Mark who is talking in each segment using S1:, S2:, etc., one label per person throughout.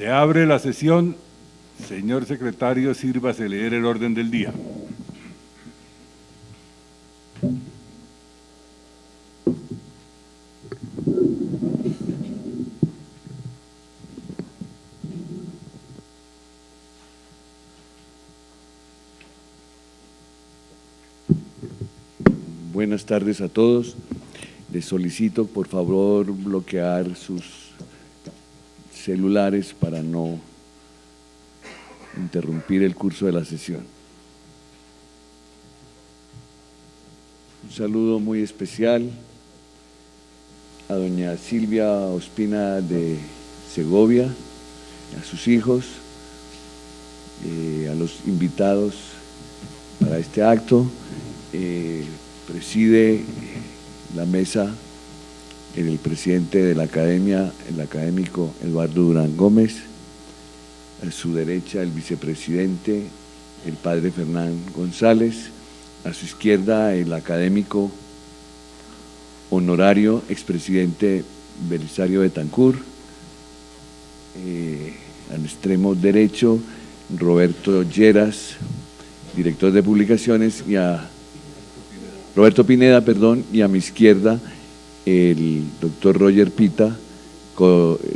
S1: Se abre la sesión. Señor secretario, sírvase leer el orden del día.
S2: Buenas tardes a todos. Les solicito por favor bloquear sus celulares para no interrumpir el curso de la sesión. Un saludo muy especial a doña Silvia Ospina de Segovia, a sus hijos, a los invitados para este acto. Preside la mesa el presidente de la academia, el académico Eduardo Durán Gómez. A su derecha el vicepresidente, el padre Fernán González. A su izquierda el académico honorario, expresidente Belisario Betancur. Al extremo derecho Roberto Lleras, director de publicaciones, y a Roberto Pineda, y a mi izquierda el doctor Roger Pita,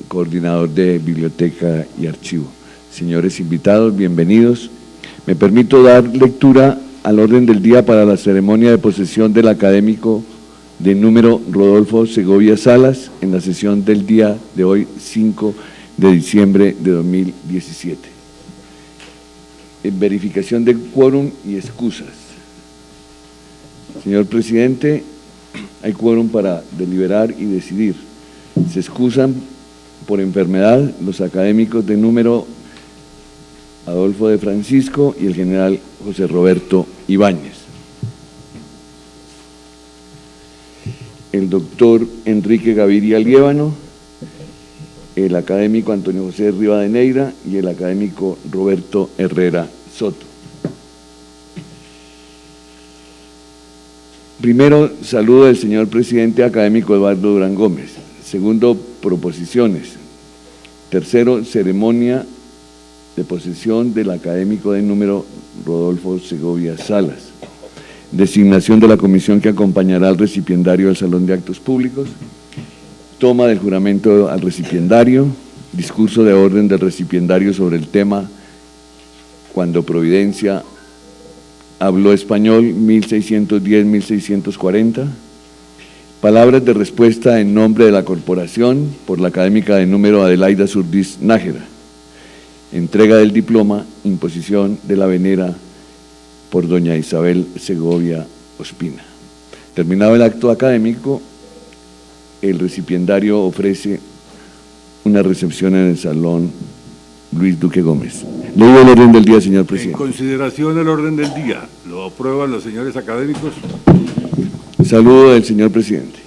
S2: coordinador de Biblioteca y Archivo. Señores invitados, bienvenidos. Me permito dar lectura al orden del día para la ceremonia de posesión del académico de número Rodolfo Segovia Salas en la sesión del día de hoy, 5 de diciembre de 2017. En verificación de quórum y excusas. Señor presidente, hay quórum para deliberar y decidir. Se excusan por enfermedad los académicos de número Adolfo de Francisco y el general José Roberto Ibáñez. El doctor Enrique Gaviria Liévano, el académico Antonio José Rivadeneira y el académico Roberto Herrera Soto. Primero, saludo del señor presidente académico Eduardo Durán Gómez. Segundo, proposiciones. Tercero, ceremonia de posesión del académico de número Rodolfo Segovia Salas. Designación de la comisión que acompañará al recipiendario del Salón de Actos Públicos. Toma del juramento al recipiendario. Discurso de orden del recipiendario sobre el tema Cuando Providencia habló español, 1610-1640. Palabras de respuesta en nombre de la corporación por la académica de número Adelaida Surdiz Nájera. Entrega del diploma, imposición de la venera por doña Isabel Segovia Ospina. Terminado el acto académico, el recipiendario ofrece una recepción en el Salón Luis Duque Gómez. Leo el orden del día, señor presidente.
S1: En consideración del orden del día, ¿lo aprueban los señores académicos?
S2: Saludo del señor presidente.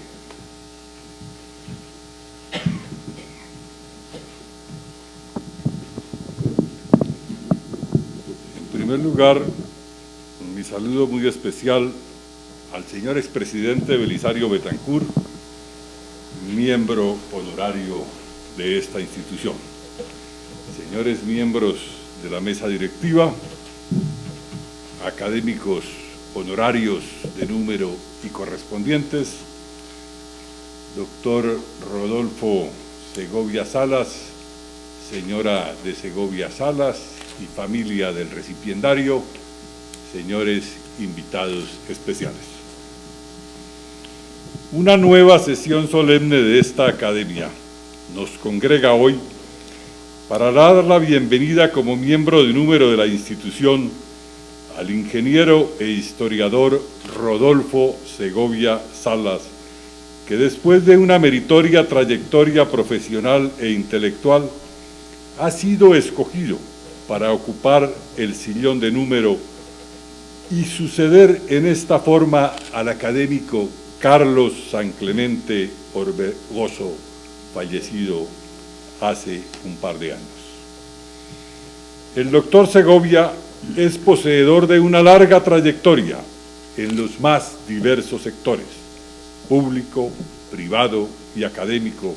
S1: En primer lugar, mi saludo muy especial al señor expresidente Belisario Betancur, miembro honorario de esta institución. Señores miembros de la mesa directiva, académicos honorarios de número y correspondientes, doctor Rodolfo Segovia Salas, señora de Segovia Salas y familia del recipiendario, señores invitados especiales. Una nueva sesión solemne de esta academia nos congrega hoy para dar la bienvenida como miembro de número de la institución al ingeniero e historiador Rodolfo Segovia Salas, que después de una meritoria trayectoria profesional e intelectual ha sido escogido para ocupar el sillón de número y suceder en esta forma al académico Carlos San Clemente Orbegoso, fallecido hace un par de años. El doctor Segovia es poseedor de una larga trayectoria en los más diversos sectores, público, privado y académico,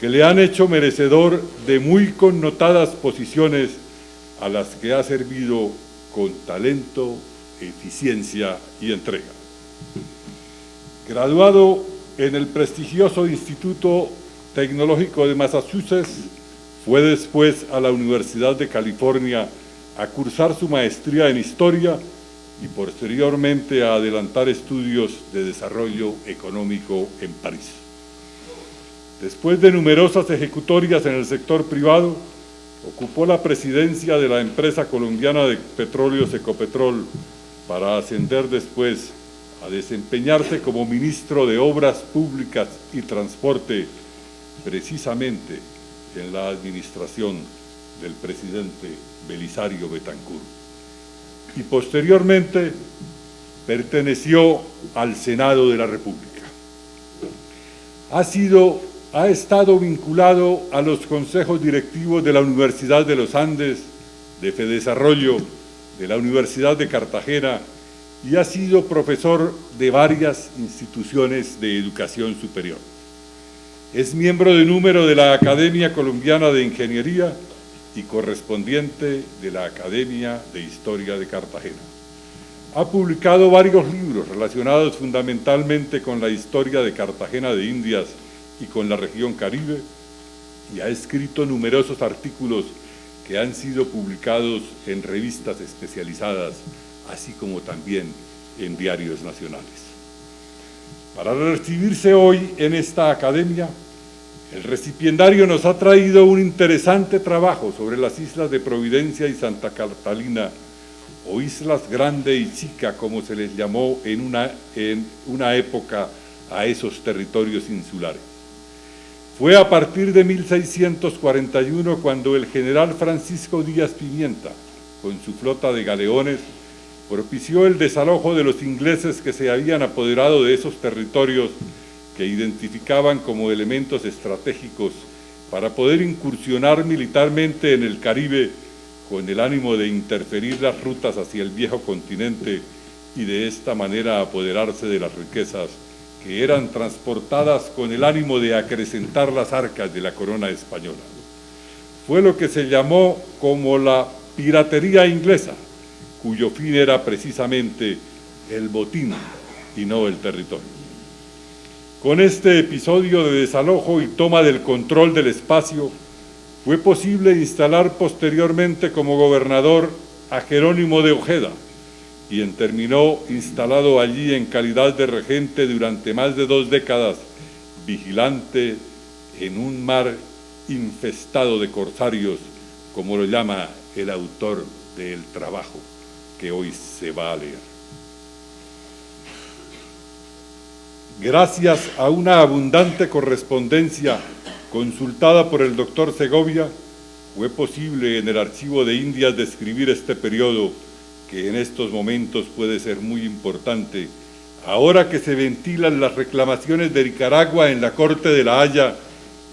S1: que le han hecho merecedor de muy connotadas posiciones a las que ha servido con talento, eficiencia y entrega. Graduado en el prestigioso Instituto Tecnológico de Massachusetts, fue después a la Universidad de California a cursar su maestría en Historia y posteriormente a adelantar estudios de desarrollo económico en París. Después de numerosas ejecutorias en el sector privado, ocupó la presidencia de la empresa colombiana de petróleos Ecopetrol para ascender después a desempeñarse como ministro de Obras Públicas y Transporte, precisamente en la administración del presidente Belisario Betancur. Y posteriormente perteneció al Senado de la República. Ha estado vinculado a los consejos directivos de la Universidad de los Andes, de Fedesarrollo, de la Universidad de Cartagena y ha sido profesor de varias instituciones de educación superior. Es miembro de número de la Academia Colombiana de Ingeniería y correspondiente de la Academia de Historia de Cartagena. Ha publicado varios libros relacionados fundamentalmente con la historia de Cartagena de Indias y con la región Caribe, y ha escrito numerosos artículos que han sido publicados en revistas especializadas, así como también en diarios nacionales. Para recibirse hoy en esta academia, el recipiendario nos ha traído un interesante trabajo sobre las islas de Providencia y Santa Catalina, o Islas Grande y Chica, como se les llamó en una época a esos territorios insulares. Fue a partir de 1641 cuando el general Francisco Díaz Pimienta, con su flota de galeones, propició el desalojo de los ingleses que se habían apoderado de esos territorios que identificaban como elementos estratégicos para poder incursionar militarmente en el Caribe con el ánimo de interferir las rutas hacia el viejo continente y de esta manera apoderarse de las riquezas que eran transportadas con el ánimo de acrecentar las arcas de la corona española. Fue lo que se llamó como la piratería inglesa, cuyo fin era precisamente el botín y no el territorio. Con este episodio de desalojo y toma del control del espacio, fue posible instalar posteriormente como gobernador a Jerónimo de Ojeda, quien terminó instalado allí en calidad de regente durante más de 2 décadas, vigilante en un mar infestado de corsarios, como lo llama el autor del trabajo que hoy se va a leer. Gracias a una abundante correspondencia consultada por el doctor Segovia, fue posible en el Archivo de Indias describir este periodo que en estos momentos puede ser muy importante, ahora que se ventilan las reclamaciones de Nicaragua en la Corte de La Haya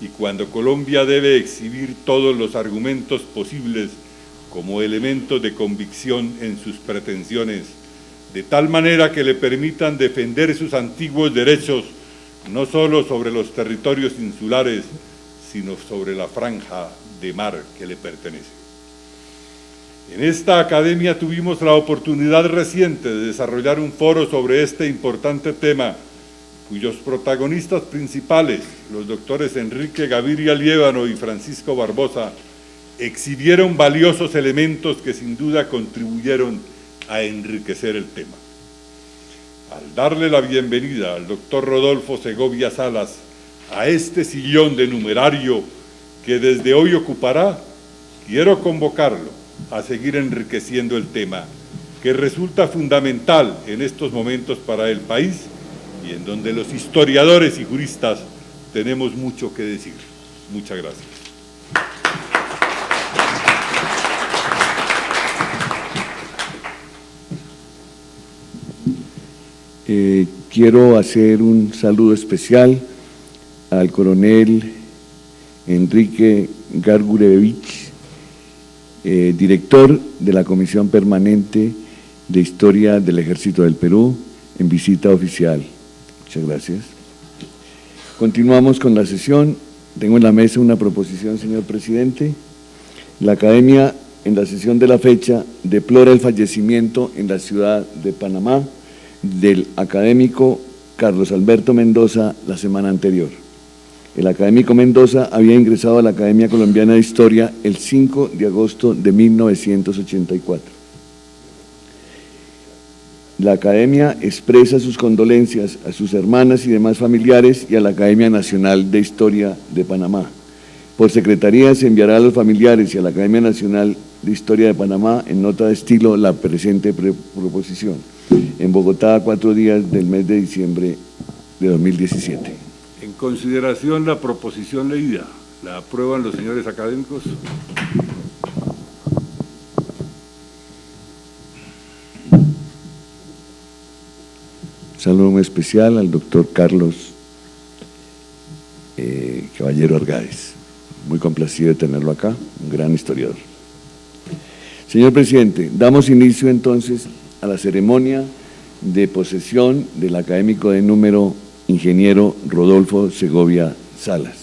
S1: y cuando Colombia debe exhibir todos los argumentos posibles como elementos de convicción en sus pretensiones, de tal manera que le permitan defender sus antiguos derechos, no solo sobre los territorios insulares, sino sobre la franja de mar que le pertenece. En esta academia tuvimos la oportunidad reciente de desarrollar un foro sobre este importante tema, cuyos protagonistas principales, los doctores Enrique Gaviria Liévano y Francisco Barbosa, exhibieron valiosos elementos que sin duda contribuyeron a enriquecer el tema. Al darle la bienvenida al doctor Rodolfo Segovia Salas a este sillón de numerario que desde hoy ocupará, quiero convocarlo a seguir enriqueciendo el tema, que resulta fundamental en estos momentos para el país y en donde los historiadores y juristas tenemos mucho que decir. Muchas gracias.
S2: Quiero hacer un saludo especial al coronel Enrique Gargurevich, director de la Comisión Permanente de Historia del Ejército del Perú, en visita oficial. Muchas gracias. Continuamos con la sesión Tengo en la mesa una proposición, señor presidente. La Academia, en la sesión de la fecha, deplora el fallecimiento en la ciudad de Panamá del académico Carlos Alberto Mendoza la semana anterior. El académico Mendoza había ingresado a la Academia Colombiana de Historia el 5 de agosto de 1984. La Academia expresa sus condolencias a sus hermanas y demás familiares y a la Academia Nacional de Historia de Panamá. Por secretaría se enviará a los familiares y a la Academia Nacional de Historia de Panamá en nota de estilo la presente proposición. En Bogotá, 4 días del mes de diciembre de 2017.
S1: En consideración la proposición leída, ¿la aprueban los señores académicos?
S2: Saludo muy especial al doctor Carlos Caballero Argáez. Muy complacido de tenerlo acá, un gran historiador. Señor presidente, damos inicio entonces a la ceremonia de posesión del académico de número ingeniero Rodolfo Segovia Salas.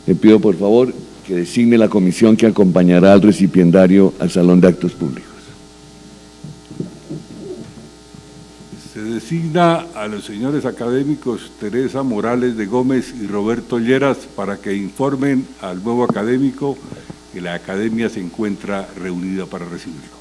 S2: Le pido por favor que designe la comisión que acompañará al recipiendario al Salón de Actos Públicos.
S1: Se designa a los señores académicos Teresa Morales de Gómez y Roberto Lleras para que informen al nuevo académico que la academia se encuentra reunida para recibirlo.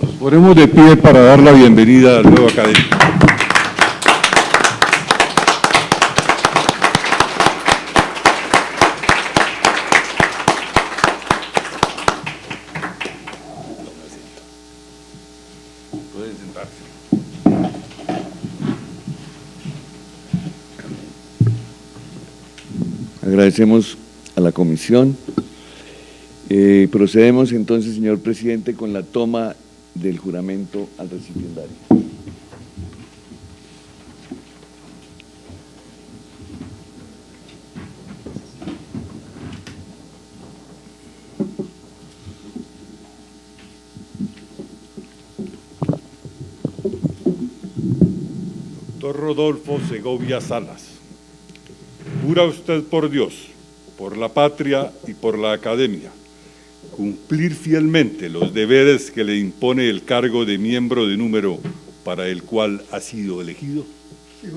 S1: Nos ponemos de pie para dar la bienvenida al nuevo académico. Pueden sentarse.
S2: Agradecemos a la comisión. Procedemos entonces, señor presidente, con la toma del juramento al recipiendario.
S1: Doctor Rodolfo Segovia Salas, jura usted por Dios, por la patria y por la academia, cumplir fielmente los deberes que le impone el cargo de miembro de número para el cual ha sido elegido? Sí.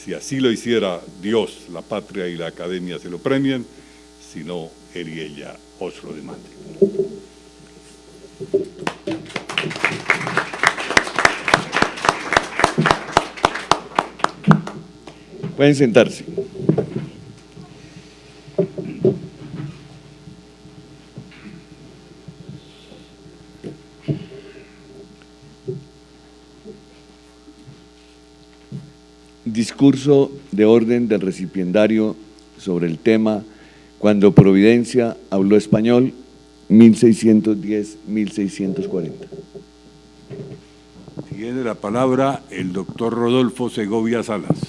S1: Si así lo hiciera, Dios, la patria y la academia se lo premian, si no, él y ella os lo demanden.
S2: Pueden sentarse. Discurso de orden del recipiendario sobre el tema Cuando Providencia habló español, 1610-1640.
S1: Tiene la palabra el doctor Rodolfo Segovia Salas.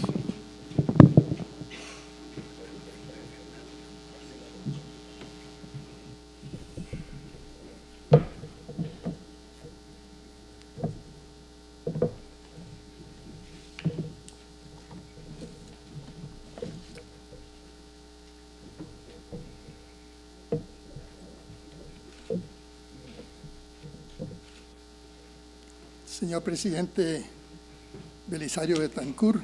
S3: Señor presidente Belisario Betancur,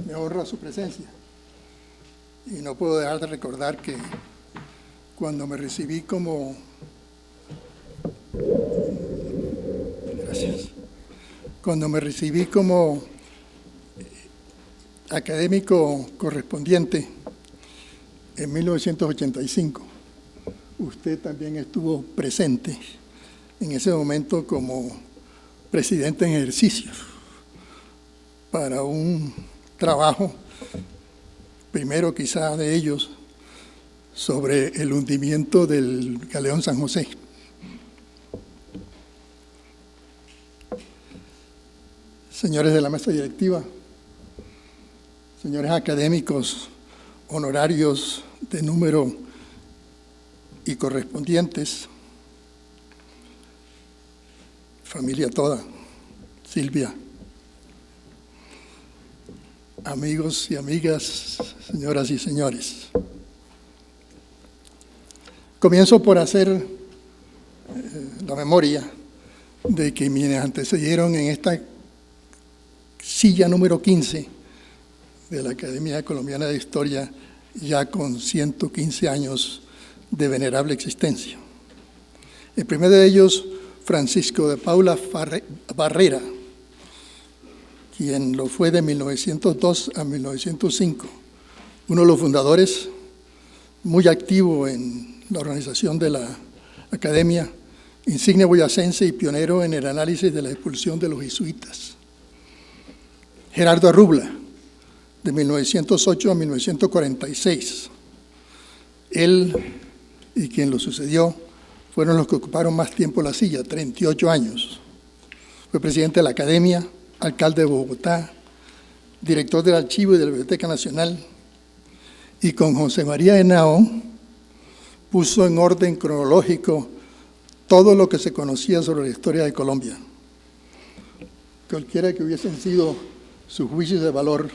S3: me honra su presencia y no puedo dejar de recordar que cuando me recibí como académico correspondiente en 1985, usted también estuvo presente en ese momento como presidente en ejercicio para un trabajo primero quizá de ellos, sobre el hundimiento del galeón San José. Señores de la mesa directiva, señores académicos, honorarios de número y correspondientes, familia toda, Silvia, amigos y amigas, señoras y señores. Comienzo por hacer la memoria de que quienes antecedieron en esta silla número 15 de la Academia Colombiana de Historia, ya con 115 años de venerable existencia. El primero de ellos, Francisco de Paula Barrera, quien lo fue de 1902 a 1905, uno de los fundadores, muy activo en la organización de la Academia, insigne boyacense y pionero en el análisis de la expulsión de los jesuitas. Gerardo Arrubla, de 1908 a 1946. Él y quien lo sucedió fueron los que ocuparon más tiempo la silla, 38 años. Fue presidente de la Academia, alcalde de Bogotá, director del Archivo y de la Biblioteca Nacional, y con José María Henao puso en orden cronológico todo lo que se conocía sobre la historia de Colombia. Cualquiera que hubiesen sido sus juicios de valor,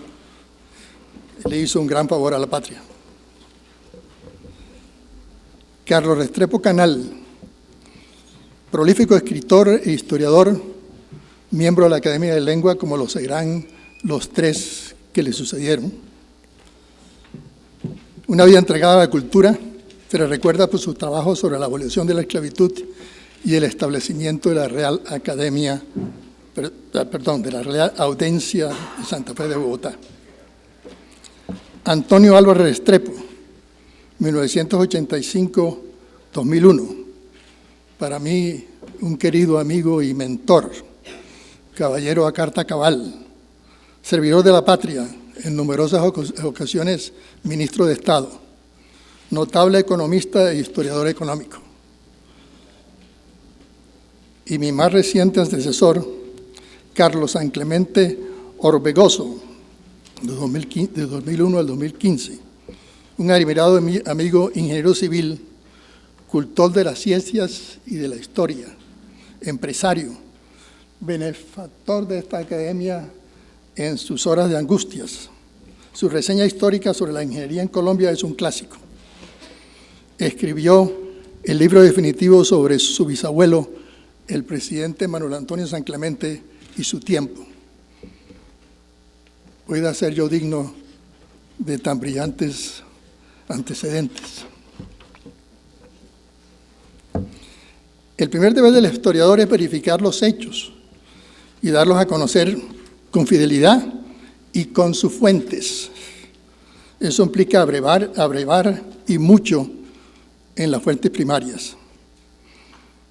S3: le hizo un gran favor a la patria. Carlos Restrepo Canal, prolífico escritor e historiador, miembro de la Academia de Lengua, como lo serán los tres que le sucedieron. Una vida entregada a la cultura, se le recuerda por su trabajo sobre la abolición de la esclavitud y el establecimiento de la Real Academia, de la Real Audiencia de Santa Fe de Bogotá. Antonio Álvarez Restrepo, 1985-2001. Para mí, un querido amigo y mentor, caballero a carta cabal, servidor de la patria, en numerosas ocasiones ministro de Estado, notable economista e historiador económico. Y mi más reciente antecesor, Carlos San Clemente Orbegoso, de 2001 al 2015, un admirado amigo ingeniero civil, cultor de las ciencias y de la historia, empresario, benefactor de esta academia en sus horas de angustias. Su reseña histórica sobre la ingeniería en Colombia es un clásico. Escribió el libro definitivo sobre su bisabuelo, el presidente Manuel Antonio San Clemente, y su tiempo. ¿Pueda ser yo digno de tan brillantes antecedentes? El primer deber del historiador es verificar los hechos y darlos a conocer con fidelidad y con sus fuentes. Eso implica abrevar y mucho en las fuentes primarias.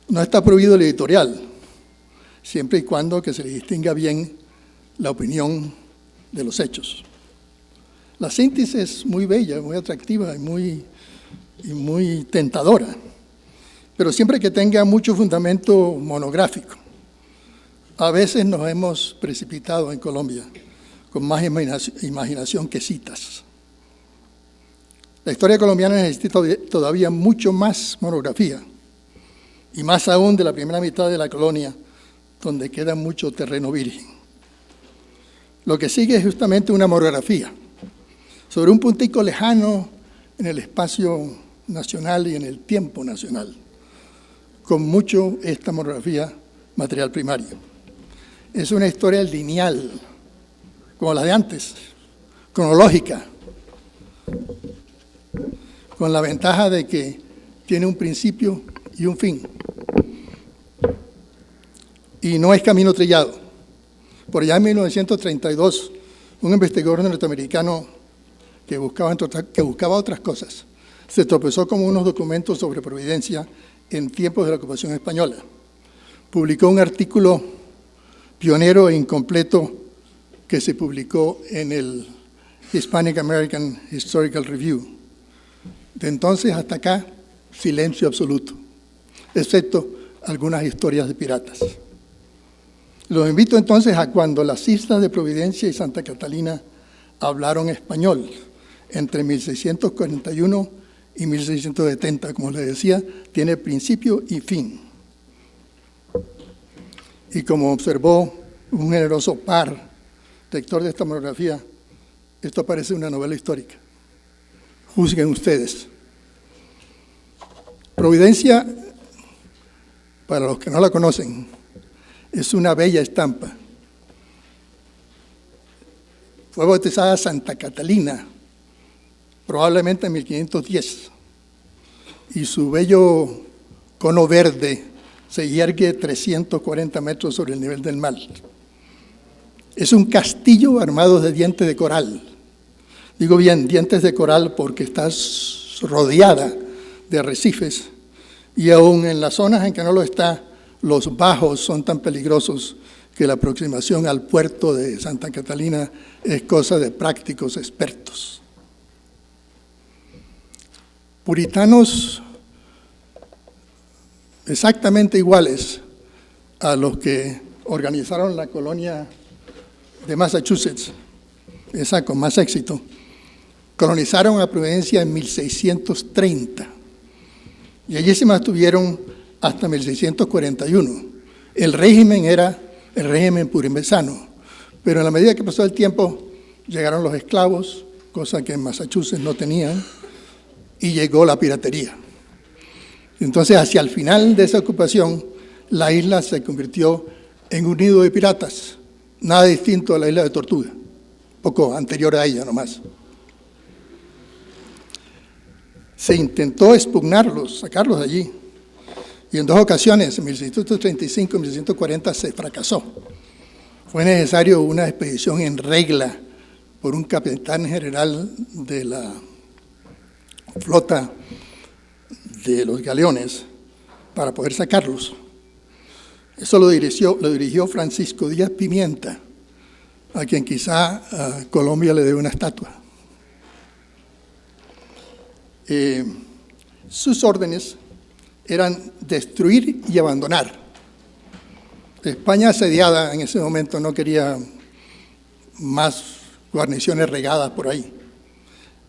S3: No está prohibido el editorial, siempre y cuando que se le distinga bien la opinión de los hechos. La síntesis es muy bella, muy atractiva y muy tentadora, pero siempre que tenga mucho fundamento monográfico. A veces nos hemos precipitado en Colombia con más imaginación que citas. La historia colombiana necesita todavía mucho más monografía, y más aún de la primera mitad de la colonia, donde queda mucho terreno virgen. Lo que sigue es justamente una monografía sobre un puntico lejano en el espacio nacional y en el tiempo nacional, con mucho esta monografía material primario. Es una historia lineal, como la de antes, cronológica, con la ventaja de que tiene un principio y un fin. Y no es camino trillado. Por allá en 1932, un investigador norteamericano que buscaba otras cosas, se tropezó con unos documentos sobre Providencia en tiempos de la ocupación española. Publicó un artículo pionero e incompleto que se publicó en el Hispanic American Historical Review. De entonces hasta acá, silencio absoluto, excepto algunas historias de piratas. Los invito entonces a cuando las islas de Providencia y Santa Catalina hablaron español entre 1641 y 1670, como les decía, tiene principio y fin. Y como observó un generoso par, lector de esta monografía, esto parece una novela histórica. Juzguen ustedes. Providencia, para los que no la conocen, es una bella estampa. Fue bautizada Santa Catalina, probablemente en 1510, y su bello cono verde se yergue 340 metros sobre el nivel del mar. Es un castillo armado de dientes de coral. Digo bien, dientes de coral porque está rodeada de arrecifes y aún en las zonas en que no lo está, los bajos son tan peligrosos que la aproximación al puerto de Santa Catalina es cosa de prácticos expertos. Puritanos exactamente iguales a los que organizaron la colonia de Massachusetts, esa con más éxito, colonizaron a Providencia en 1630 y allí se mantuvieron hasta 1641. El régimen era el régimen purimesano, pero en la medida que pasó el tiempo llegaron los esclavos, cosa que en Massachusetts no tenían, y llegó la piratería. Entonces, hacia el final de esa ocupación, la isla se convirtió en un nido de piratas, nada distinto a la isla de Tortuga, poco anterior a ella nomás. Se intentó expugnarlos, sacarlos de allí, y en dos ocasiones, en 1635 y 1640, se fracasó. Fue necesario una expedición en regla por un capitán general de la flota de los galeones para poder sacarlos. Eso lo dirigió Francisco Díaz Pimienta, a quien quizá Colombia le debe una estatua. Sus órdenes eran destruir y abandonar. España asediada en ese momento no quería más guarniciones regadas por ahí,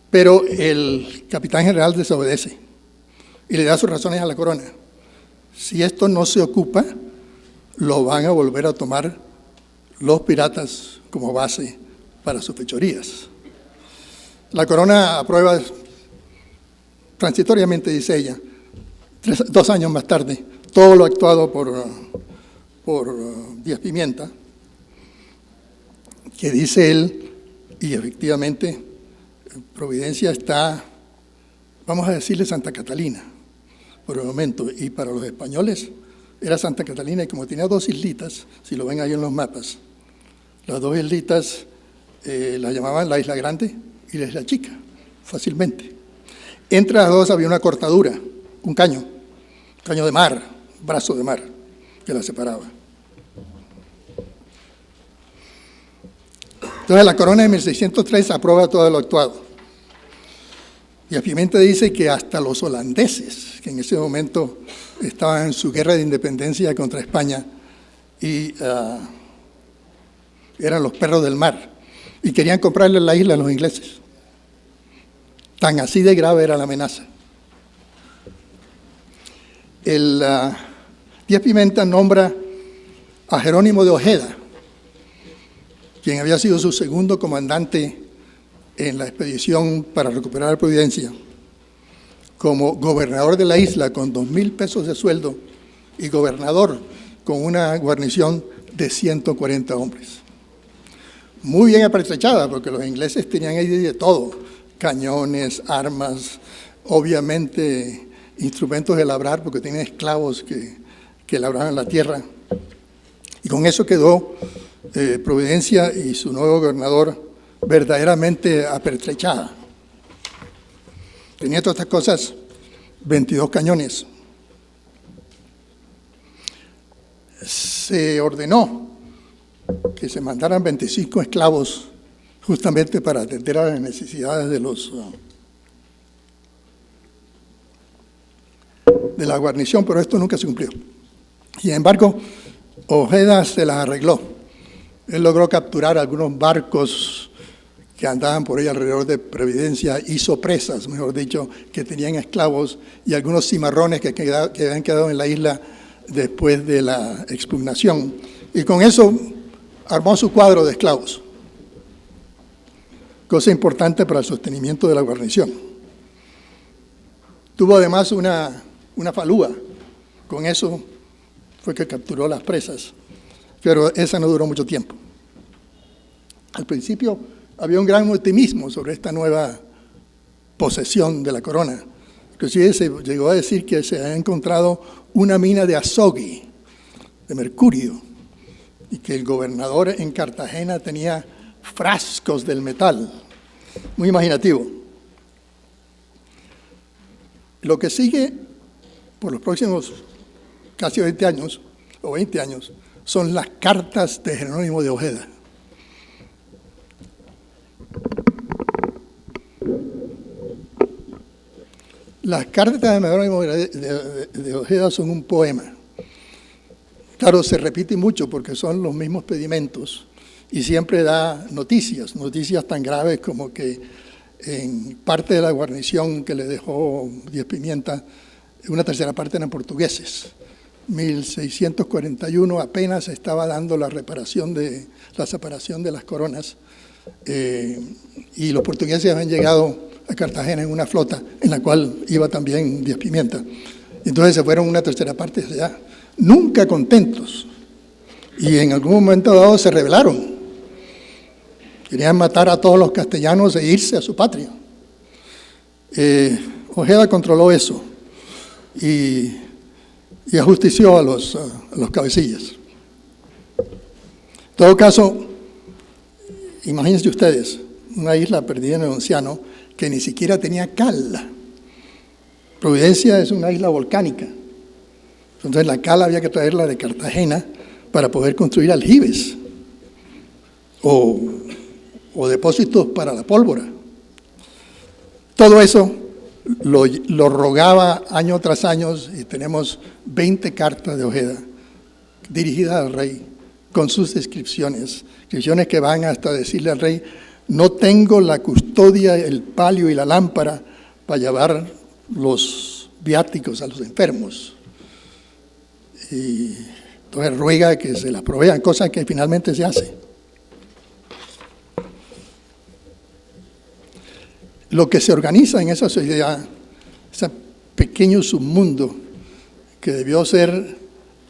S3: pero el capitán general desobedece y le da sus razones a la corona. Si esto no se ocupa, lo van a volver a tomar los piratas como base para sus fechorías. La corona aprueba transitoriamente, dice ella, 2 años más tarde, todo lo actuado por Díaz Pimienta, que dice él, y efectivamente, Providencia está, vamos a decirle Santa Catalina, por el momento, y para los españoles era Santa Catalina, y como tenía 2 islitas, si lo ven ahí en los mapas, las 2 islitas las llamaban la Isla Grande y la Isla Chica, fácilmente. Entre las 2 había una cortadura, un caño de mar, brazo de mar, que la separaba. Entonces la corona de 1603 aprueba todo lo actuado. Y a Pimienta dice que hasta los holandeses, que en ese momento estaban en su guerra de independencia contra España, y eran los perros del mar, y querían comprarle la isla a los ingleses. Tan así de grave era la amenaza. Díaz Pimienta nombra a Jerónimo de Ojeda, quien había sido su segundo comandante en la expedición para recuperar Providencia, como gobernador de la isla con 2,000 pesos de sueldo y gobernador con una guarnición de 140 hombres. Muy bien apertrechada, porque los ingleses tenían ahí de todo, cañones, armas, obviamente instrumentos de labrar, porque tenían esclavos que labraban la tierra. Y con eso quedó Providencia y su nuevo gobernador verdaderamente apertrechada. Tenía todas estas cosas, 22 cañones. Se ordenó que se mandaran 25 esclavos justamente para atender a las necesidades de la guarnición, pero esto nunca se cumplió. Sin embargo, Ojeda se las arregló. Él logró capturar algunos barcos que andaban por ahí alrededor de Providencia, hizo presas, mejor dicho, que tenían esclavos y algunos cimarrones que habían quedado en la isla después de la expugnación. Y con eso armó su cuadro de esclavos, cosa importante para el sostenimiento de la guarnición. Tuvo además una falúa, con eso fue que capturó las presas, pero esa no duró mucho tiempo. Al principio había un gran optimismo sobre esta nueva posesión de la corona. Inclusive se llegó a decir que se había encontrado una mina de azogue, de mercurio, y que el gobernador en Cartagena tenía frascos del metal. Muy imaginativo. Lo que sigue por los próximos casi 20 años, son las cartas de Jerónimo de Ojeda. Las cartas de Jerónimo de Ojeda son un poema. Claro, se repite mucho porque son los mismos pedimentos y siempre da noticias tan graves como que en parte de la guarnición que le dejó Díaz Pimienta, una tercera parte eran portugueses. 1641 apenas estaba dando la separación de las coronas y los portugueses habían llegado a Cartagena en una flota en la cual iba también Díaz Pimienta. Entonces se fueron una tercera parte hacia allá, nunca contentos, y en algún momento dado se rebelaron. Querían matar a todos los castellanos e irse a su patria. Ojeda controló eso y ajustició a los cabecillas. En todo caso, imagínense ustedes, una isla perdida en el océano que ni siquiera tenía cal. Providencia es una isla volcánica. Entonces la cal había que traerla de Cartagena para poder construir aljibes o depósitos para la pólvora. Todo eso lo rogaba año tras año y tenemos 20 cartas de Ojeda dirigidas al rey con sus descripciones que van hasta decirle al rey: no tengo la custodia, el palio y la lámpara para llevar los viáticos a los enfermos. Y entonces ruega que se las provean, cosa que finalmente se hace. Lo que se organiza en esa sociedad, ese pequeño submundo que debió ser,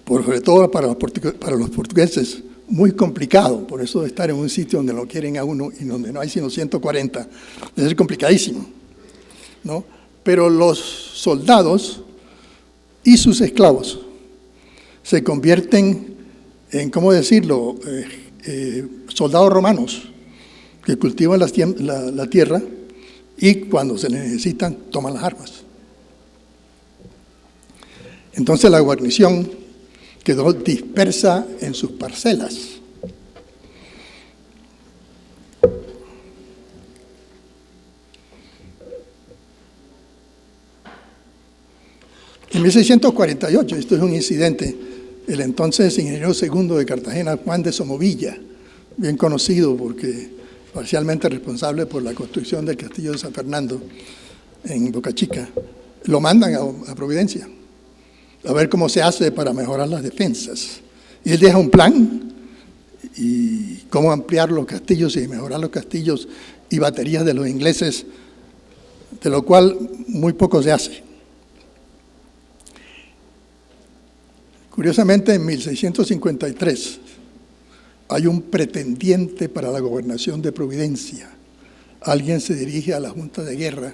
S3: sobre todo para los portugueses, muy complicado, por eso de estar en un sitio donde lo quieren a uno y donde no hay sino 140, debe ser complicadísimo, ¿no? Pero los soldados y sus esclavos se convierten en, ¿cómo decirlo?, soldados romanos que cultivan la tierra y cuando se les necesitan toman las armas. Entonces la guarnición quedó dispersa en sus parcelas. En 1648, esto es un incidente, el entonces ingeniero segundo de Cartagena, Juan de Somovilla, bien conocido porque parcialmente responsable por la construcción del castillo de San Fernando en Boca Chica, lo mandan a Providencia a ver cómo se hace para mejorar las defensas. Y él deja un plan y cómo ampliar los castillos y mejorar los castillos y baterías de los ingleses, de lo cual muy poco se hace. Curiosamente, en 1653 hay un pretendiente para la gobernación de Providencia. Alguien se dirige a la Junta de Guerra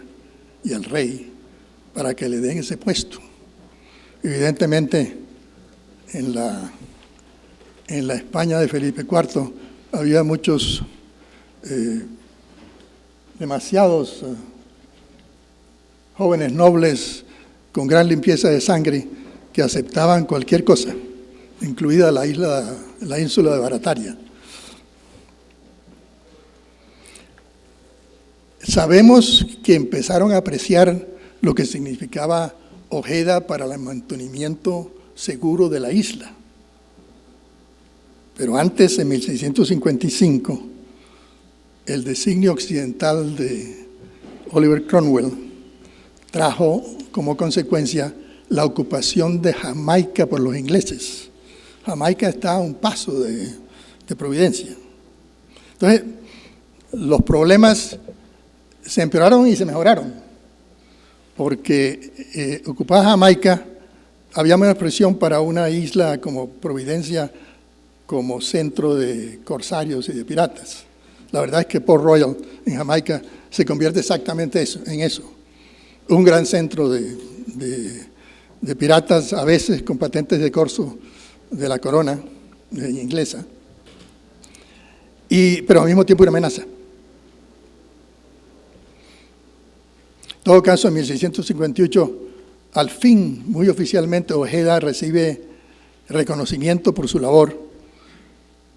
S3: y al rey para que le den ese puesto. Evidentemente, en la España de Felipe IV había muchos, demasiados jóvenes nobles con gran limpieza de sangre que aceptaban cualquier cosa, incluida la ínsula de Barataria. Sabemos que empezaron a apreciar lo que significaba Ojeda para el mantenimiento seguro de la isla. Pero antes, en 1655, el designio occidental de Oliver Cromwell trajo como consecuencia la ocupación de Jamaica por los ingleses. Jamaica está a un paso de Providencia. Entonces, los problemas se empeoraron y se mejoraron, porque ocupada Jamaica había menos presión para una isla como Providencia como centro de corsarios y de piratas. La verdad es que Port Royal en Jamaica se convierte exactamente en eso, un gran centro de piratas, a veces con patentes de corso de la corona inglesa, pero al mismo tiempo una amenaza. En todo caso, en 1658, al fin, muy oficialmente, Ojeda recibe reconocimiento por su labor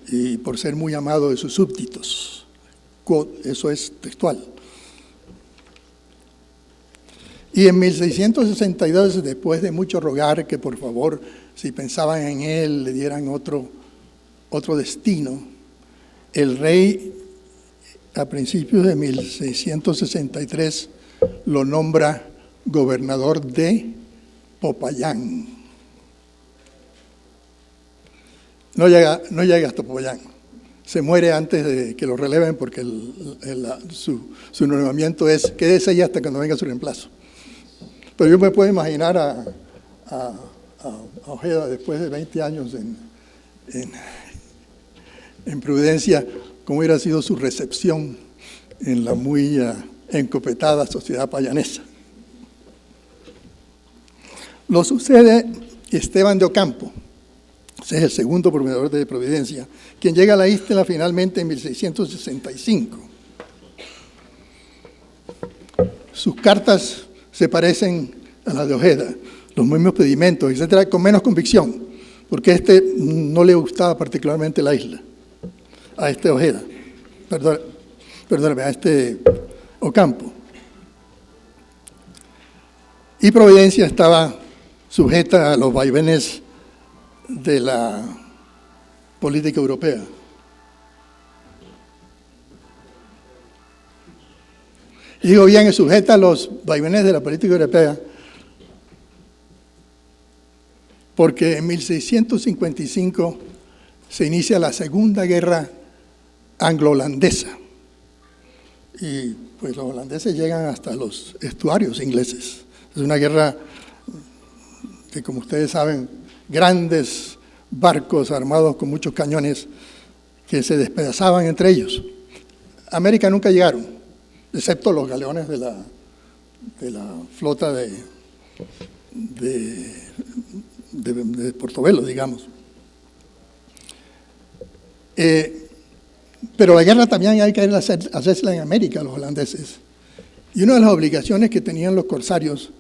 S3: y por ser muy amado de sus súbditos. Eso es textual. Y en 1662, después de mucho rogar que por favor, si pensaban en él, le dieran otro destino, el rey, a principios de 1663, lo nombra gobernador de Popayán. No llega hasta Popayán. Se muere antes de que lo releven porque su nombramiento es quédese ahí hasta cuando venga su reemplazo. Pero yo me puedo imaginar a Ojeda después de 20 años en Providencia, cómo hubiera sido su recepción en la muy encopetada sociedad payanesa. Lo sucede Esteban de Ocampo, ese es el segundo proveedor de Providencia, quien llega a la isla finalmente en 1665. Sus cartas se parecen a las de Ojeda, los mismos pedimentos, etcétera, con menos convicción, porque no le gustaba particularmente la isla, a Ojeda, perdóname, a Ocampo. Y Providencia estaba sujeta a los vaivenes de la política europea. Y digo bien, sujeta a los vaivenes de la política europea, porque en 1655 se inicia la Segunda Guerra Anglo-Holandesa. Y pues los holandeses llegan hasta los estuarios ingleses. Es una guerra que, como ustedes saben, grandes barcos armados con muchos cañones que se despedazaban entre ellos. A América nunca llegaron, excepto los galeones de la flota de Portobelo, digamos. Pero la guerra también hay que hacerla en América, los holandeses. Y una de las obligaciones que tenían los corsarios,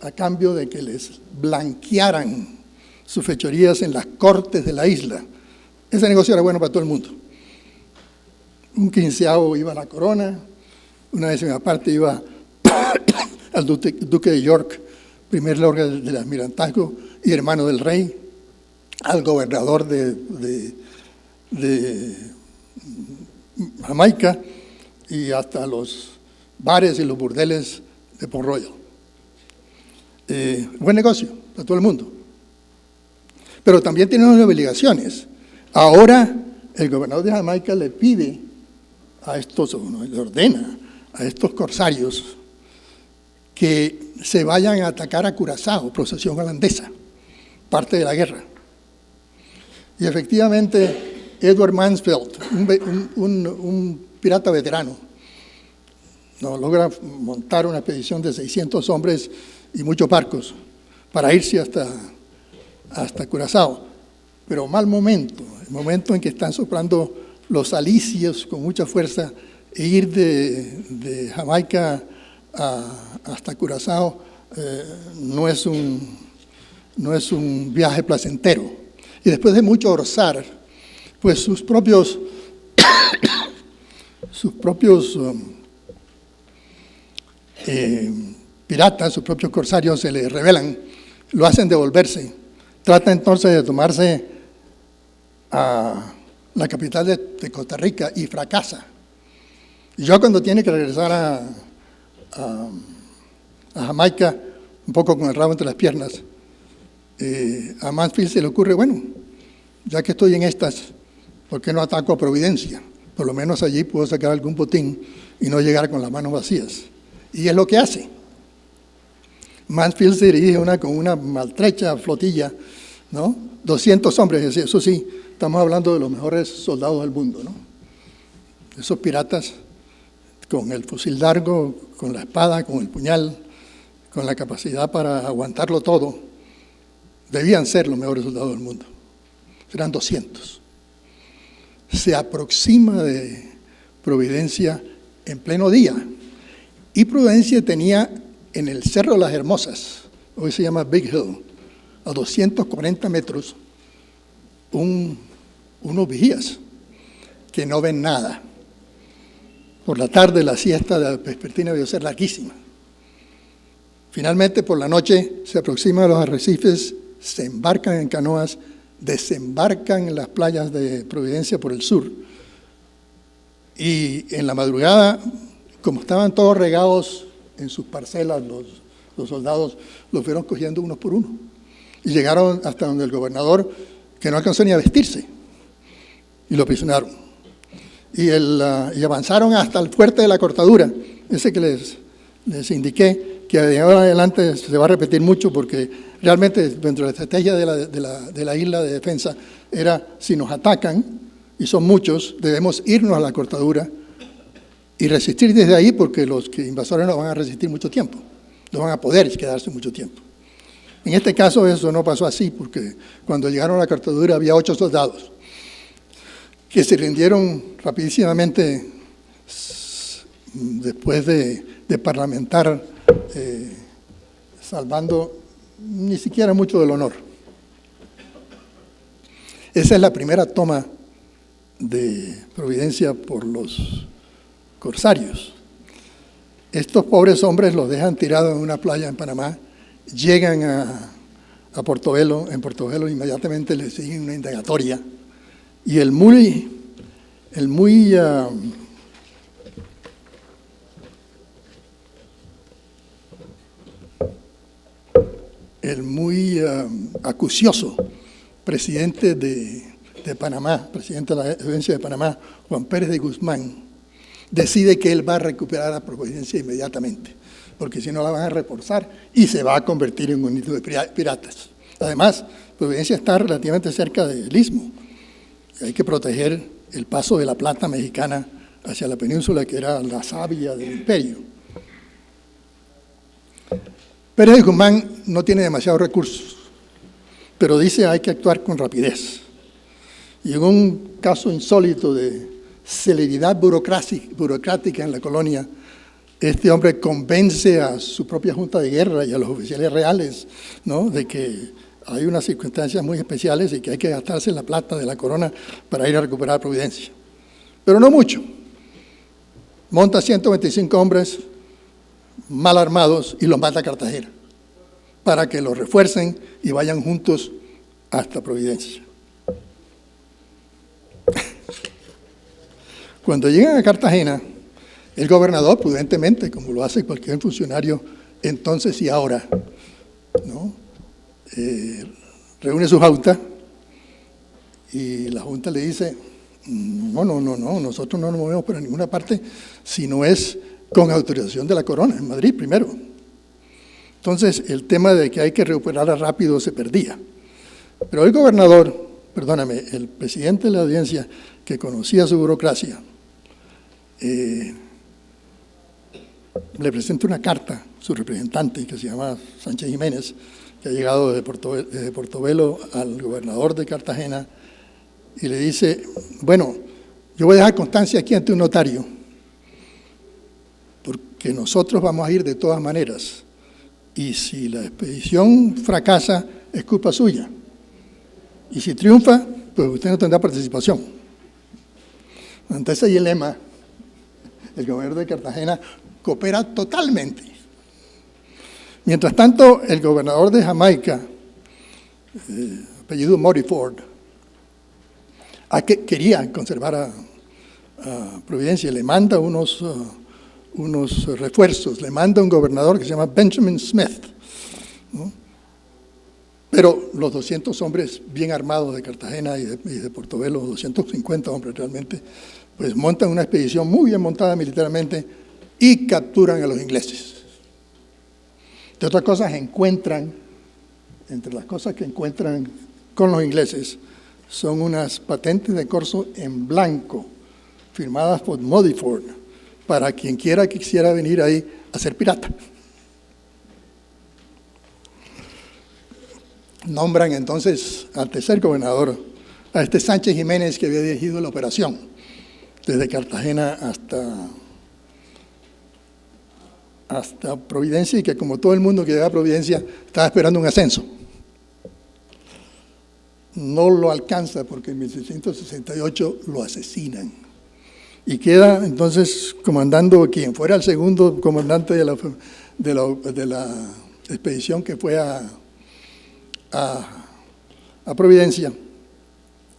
S3: a cambio de que les blanquearan sus fechorías en las cortes de la isla, ese negocio era bueno para todo el mundo. Un quinceavo iba a la corona, una décima parte iba al duque de York, primer lord del almirantazgo y hermano del rey, al gobernador de Jamaica y hasta los bares y los burdeles de Port Royal. Buen negocio para todo el mundo. Pero también tiene unas obligaciones. Ahora el gobernador de Jamaica le pide le ordena a estos corsarios que se vayan a atacar a Curazao, posesión holandesa, parte de la guerra. Y efectivamente Edward Mansfield, un pirata veterano, logra montar una expedición de 600 hombres y muchos barcos para irse hasta Curazao. Pero mal momento, el momento en que están soplando los alisios con mucha fuerza, e ir de Jamaica hasta Curazao no es un viaje placentero. Y después de mucho orzar, pues sus propios sus propios piratas, sus propios corsarios se les rebelan, lo hacen devolverse. Trata entonces de tomarse a la capital de Costa Rica y fracasa. Y yo, cuando tiene que regresar a Jamaica, un poco con el rabo entre las piernas, a Mansfield se le ocurre, bueno, ya que estoy en estas, ¿por qué no ataco a Providencia? Por lo menos allí puedo sacar algún botín y no llegar con las manos vacías. Y es lo que hace. Mansfield se dirige con una maltrecha flotilla, ¿no? 200 hombres, eso sí, estamos hablando de los mejores soldados del mundo, ¿no? Esos piratas con el fusil largo, con la espada, con el puñal, con la capacidad para aguantarlo todo, debían ser los mejores soldados del mundo. Eran 200. Se aproxima de Providencia en pleno día. Y Providencia tenía en el Cerro de las Hermosas, hoy se llama Big Hill, a 240 metros, unos vigías que no ven nada. Por la tarde la siesta de la vespertina debió ser larguísima. Finalmente, por la noche, se aproximan a los arrecifes, se embarcan en canoas, desembarcan en las playas de Providencia por el sur. Y en la madrugada, como estaban todos regados en sus parcelas, los soldados los fueron cogiendo unos por uno. Y llegaron hasta donde el gobernador, que no alcanzó ni a vestirse, y lo prisionaron. Y avanzaron hasta el fuerte de la Cortadura, ese que les indiqué, que de ahora en adelante se va a repetir mucho, porque realmente dentro de la estrategia de la isla de defensa era, si nos atacan, y son muchos, debemos irnos a la Cortadura y resistir desde ahí, porque los invasores no van a resistir mucho tiempo, no van a poder quedarse mucho tiempo. En este caso eso no pasó así, porque cuando llegaron a la Cortadura había 8 soldados que se rindieron rapidísimamente después de parlamentar, salvando ni siquiera mucho del honor. Esa es la primera toma de Providencia por los corsarios. Estos pobres hombres los dejan tirados en una playa en Panamá, llegan a Portobelo. En Portobelo inmediatamente les siguen una indagatoria, y el muy acucioso presidente de Panamá, presidente de la Audiencia de Panamá, Juan Pérez de Guzmán, decide que él va a recuperar a Providencia inmediatamente, porque si no la van a reforzar y se va a convertir en un nido de piratas. Además, Providencia está relativamente cerca del istmo, y hay que proteger el paso de la plata mexicana hacia la península, que era la savia del imperio. Pérez de Guzmán no tiene demasiados recursos, pero dice hay que actuar con rapidez. Y en un caso insólito de celeridad burocrática en la colonia, este hombre convence a su propia junta de guerra y a los oficiales reales, ¿no?, de que hay unas circunstancias muy especiales y que hay que gastarse la plata de la corona para ir a recuperar Providencia. Pero no mucho. Monta 125 hombres mal armados y los manda a Cartagena para que los refuercen y vayan juntos hasta Providencia. Cuando llegan a Cartagena, el gobernador, prudentemente, como lo hace cualquier funcionario entonces y ahora, ¿no?, reúne su junta y la junta le dice, no, nosotros no nos movemos para ninguna parte si no es con autorización de la corona, en Madrid primero. Entonces el tema de que hay que recuperarla rápido se perdía. Pero el gobernador, el presidente de la audiencia, que conocía su burocracia, le presenta una carta a su representante, que se llama Sánchez Jiménez, que ha llegado desde Portobelo al gobernador de Cartagena, y le dice, bueno, yo voy a dejar constancia aquí ante un notario, porque nosotros vamos a ir de todas maneras, y si la expedición fracasa, es culpa suya, y si triunfa, pues usted no tendrá participación. Ante ese dilema, el gobernador de Cartagena coopera totalmente. Mientras tanto, el gobernador de Jamaica, apellido Moriford, quería conservar a Providencia, le manda unos refuerzos, le manda un gobernador que se llama Benjamin Smith, ¿no? Pero los 200 hombres bien armados de Cartagena y de Portobelo, 250 hombres realmente, pues montan una expedición muy bien montada militarmente y capturan a los ingleses. De otras cosas entre las cosas que encuentran con los ingleses, son unas patentes de corso en blanco, firmadas por Modiford, para quien quiera que quisiera venir ahí a ser pirata. Nombran entonces al tercer gobernador, a este Sánchez Jiménez, que había dirigido la operación desde Cartagena hasta Providencia, y que, como todo el mundo que llega a Providencia, estaba esperando un ascenso. No lo alcanza porque en 1668 lo asesinan. Y queda entonces comandando quien fuera el segundo comandante de la expedición que fue a Providencia,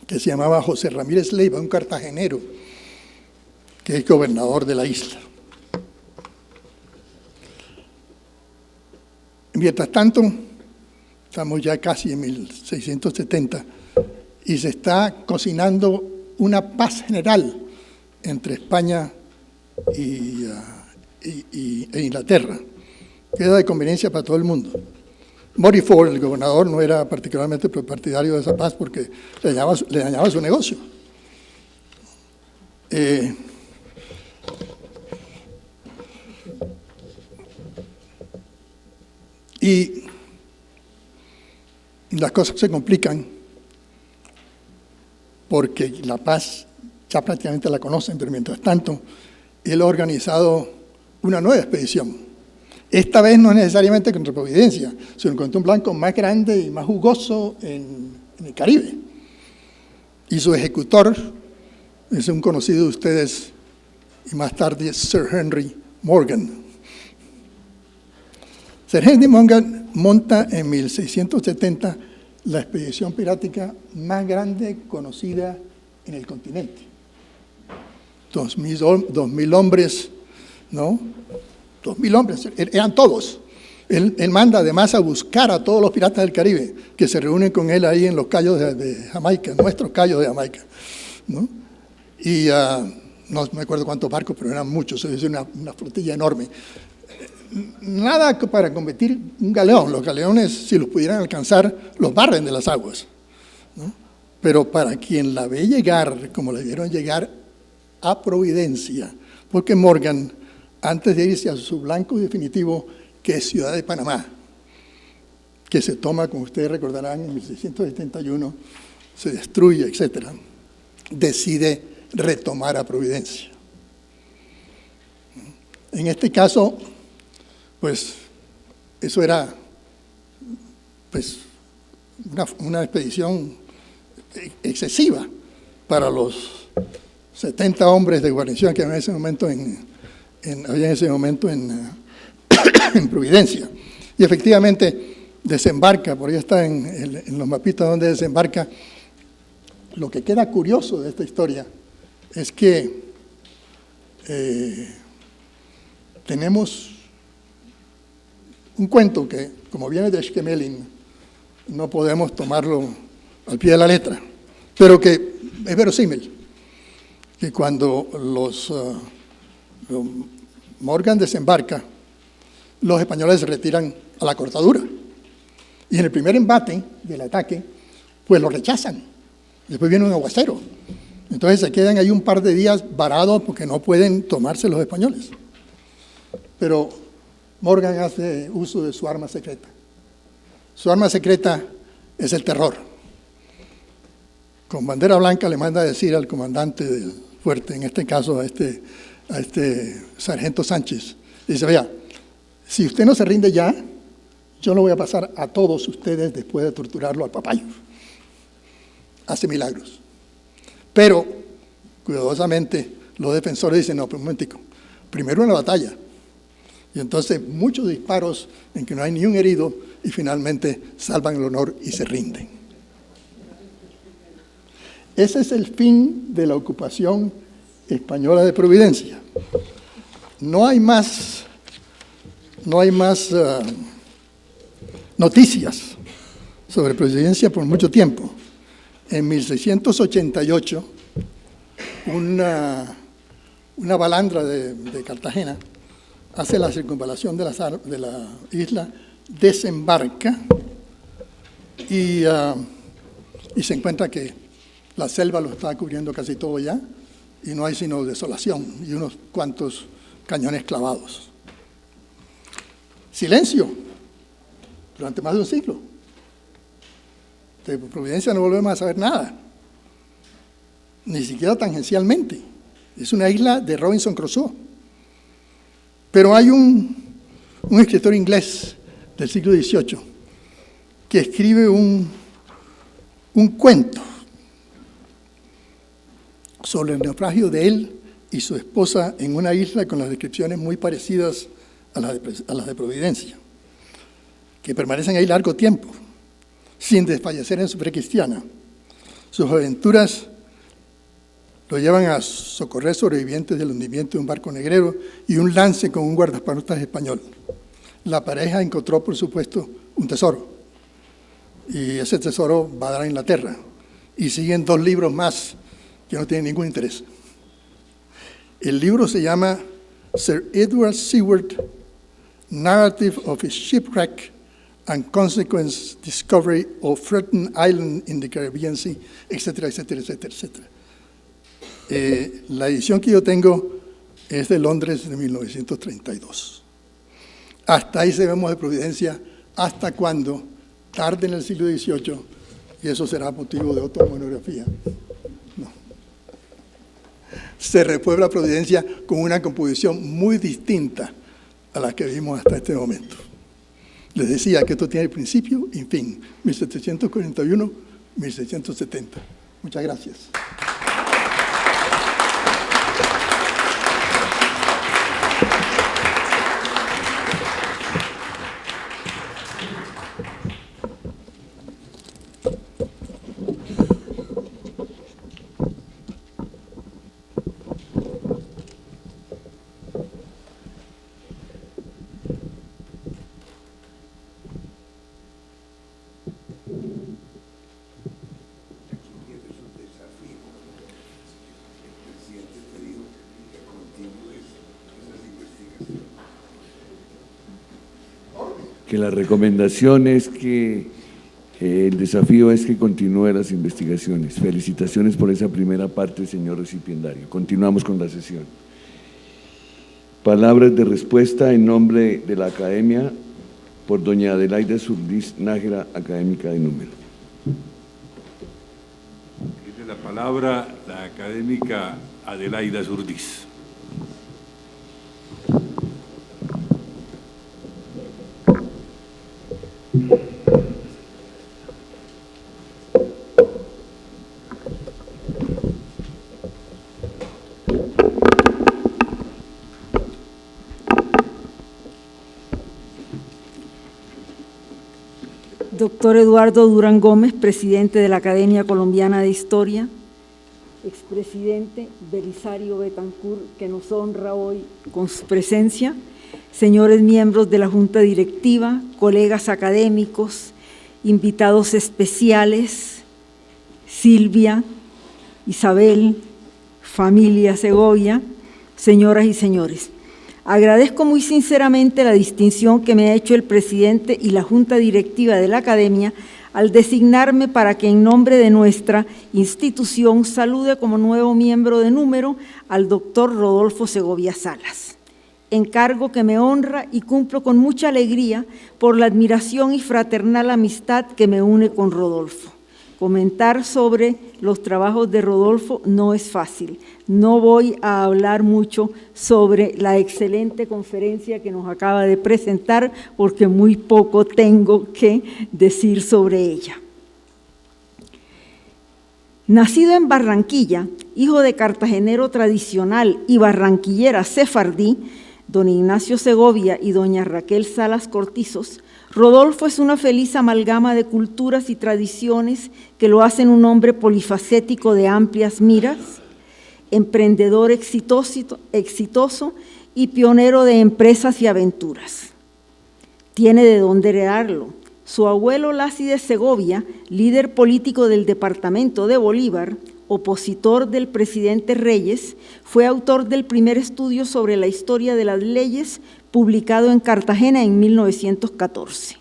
S3: que se llamaba José Ramírez Leiva, un cartagenero, que es gobernador de la isla. Mientras tanto, estamos ya casi en 1670, y se está cocinando una paz general entre España e Inglaterra, que era de conveniencia para todo el mundo. Moriford, el gobernador, no era particularmente partidario de esa paz porque le dañaba su negocio. Y las cosas se complican porque la paz ya prácticamente la conocen, pero mientras tanto él ha organizado una nueva expedición. Esta vez no es necesariamente contra Providencia, sino contra un blanco más grande y más jugoso en el Caribe. Y su ejecutor es un conocido de ustedes, y más tarde es Sir Henry Morgan. Sir Henry Morgan monta en 1670 la expedición pirática más grande conocida en el continente. 2.000 hombres, ¿no? 2.000 hombres, eran todos. Él manda además a buscar a todos los piratas del Caribe que se reúnen con él ahí en los cayos de Jamaica, nuestros cayos de Jamaica, ¿no? Y no me acuerdo cuántos barcos, pero eran muchos, es una flotilla enorme. Nada para combatir un galeón. Los galeones, si los pudieran alcanzar, los barren de las aguas, ¿no? Pero para quien la ve llegar, como la vieron llegar a Providencia, porque Morgan, antes de irse a su blanco definitivo, que es Ciudad de Panamá, que se toma, como ustedes recordarán, en 1671, se destruye, etc., decide retomar a Providencia. En este caso, pues, eso era pues, una expedición excesiva para los 70 hombres de guarnición que había en ese momento en Providencia. Y efectivamente desembarca, por ahí está en los mapitas donde desembarca. Lo que queda curioso de esta historia es que tenemos un cuento que, como viene de Schkemelin, no podemos tomarlo al pie de la letra, pero que es verosímil, que cuando Morgan desembarca, los españoles se retiran a la cortadura, y en el primer embate del ataque, pues lo rechazan. Después viene un aguacero, entonces se quedan ahí un par de días varados porque no pueden tomarse los españoles. Pero Morgan hace uso de su arma secreta. Su arma secreta es el terror. Con bandera blanca le manda a decir al comandante del fuerte, en este caso a este sargento Sánchez, dice: vea, si usted no se rinde ya, yo lo voy a pasar a todos ustedes después de torturarlo al papayo. Hace milagros. Pero, cuidadosamente, los defensores dicen: no, pero un momentico, primero una batalla, y entonces muchos disparos en que no hay ni un herido, y finalmente salvan el honor y se rinden. Ese es el fin de la ocupación española de Providencia. No hay más noticias sobre Providencia por mucho tiempo. En 1688, una balandra de Cartagena hace la circunvalación de la isla, desembarca y se encuentra que la selva lo está cubriendo casi todo ya y no hay sino desolación y unos cuantos cañones clavados. Silencio durante más de un siglo. De Providencia no volvemos a saber nada, ni siquiera tangencialmente. Es una isla de Robinson Crusoe. Pero hay un escritor inglés del siglo XVIII que escribe un cuento sobre el naufragio de él y su esposa en una isla con las descripciones muy parecidas a las de Providencia, que permanecen ahí largo tiempo, sin desfallecer en su fe cristiana. Sus aventuras lo llevan a socorrer sobrevivientes del hundimiento de un barco negrero y un lance con un guardaespaldas español. La pareja encontró, por supuesto, un tesoro, y ese tesoro va a dar a Inglaterra. Y siguen 2 libros más que no tienen ningún interés. El libro se llama Sir Edward Seward, Narrative of his Shipwreck and Consequent Discovery of Threatened Island in the Caribbean Sea, etcétera, etcétera, etcétera, etcétera. La edición que yo tengo es de Londres de 1932. Hasta ahí sabemos de Providencia, hasta cuando, tarde en el siglo XVIII, y eso será motivo de otra monografía. No. Se repuebla Providencia con una composición muy distinta a la que vimos hasta este momento. Les decía que esto tiene principio y fin, 1741-1670. Muchas gracias.
S2: Que la recomendación es que el desafío es que continúe las investigaciones. Felicitaciones por esa primera parte, señor recipiendario. Continuamos con la sesión. Palabras de respuesta en nombre de la Academia por doña Adelaida Zurdiz Nájera, académica de número.
S1: Tiene la palabra la académica Adelaida Zurdiz.
S4: Doctor Eduardo Durán Gómez, presidente de la Academia Colombiana de Historia, expresidente Belisario Betancourt, que nos honra hoy con su presencia, señores miembros de la Junta Directiva, colegas académicos, invitados especiales, Silvia, Isabel, familia Segovia, señoras y señores. Agradezco muy sinceramente la distinción que me ha hecho el presidente y la Junta Directiva de la Academia al designarme para que en nombre de nuestra institución salude como nuevo miembro de número al doctor Rodolfo Segovia Salas. Encargo que me honra y cumplo con mucha alegría por la admiración y fraternal amistad que me une con Rodolfo. Comentar sobre los trabajos de Rodolfo no es fácil. No voy a hablar mucho sobre la excelente conferencia que nos acaba de presentar porque muy poco tengo que decir sobre ella. Nacido en Barranquilla, hijo de cartagenero tradicional y barranquillera sefardí, don Ignacio Segovia y doña Raquel Salas Cortizos, Rodolfo es una feliz amalgama de culturas y tradiciones que lo hacen un hombre polifacético de amplias miras, emprendedor exitoso y pionero de empresas y aventuras. Tiene de dónde heredarlo. Su abuelo Laci de Segovia, líder político del departamento de Bolívar, opositor del presidente Reyes, fue autor del primer estudio sobre la historia de las leyes publicado en Cartagena en 1914.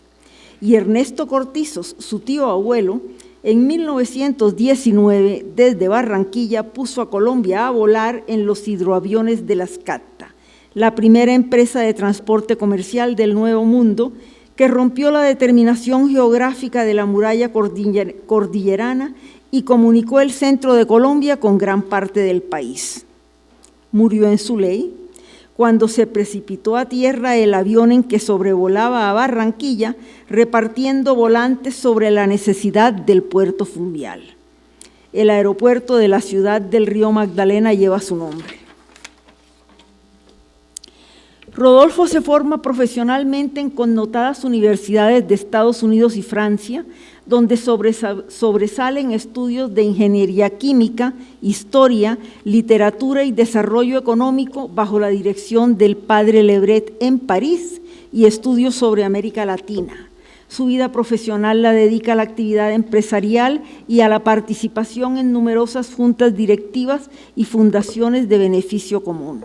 S4: Y Ernesto Cortizos, su tío abuelo, en 1919, desde Barranquilla, puso a Colombia a volar en los hidroaviones de la Escata, la primera empresa de transporte comercial del Nuevo Mundo, que rompió la determinación geográfica de la muralla cordillerana y comunicó el centro de Colombia con gran parte del país. Murió en Zuley cuando se precipitó a tierra el avión en que sobrevolaba a Barranquilla, repartiendo volantes sobre la necesidad del puerto fluvial. El aeropuerto de la ciudad del Río Magdalena lleva su nombre. Rodolfo se forma profesionalmente en connotadas universidades de Estados Unidos y Francia, donde sobresalen estudios de ingeniería química, historia, literatura y desarrollo económico bajo la dirección del padre Lebret en París y estudios sobre América Latina. Su vida profesional la dedica a la actividad empresarial y a la participación en numerosas juntas directivas y fundaciones de beneficio común.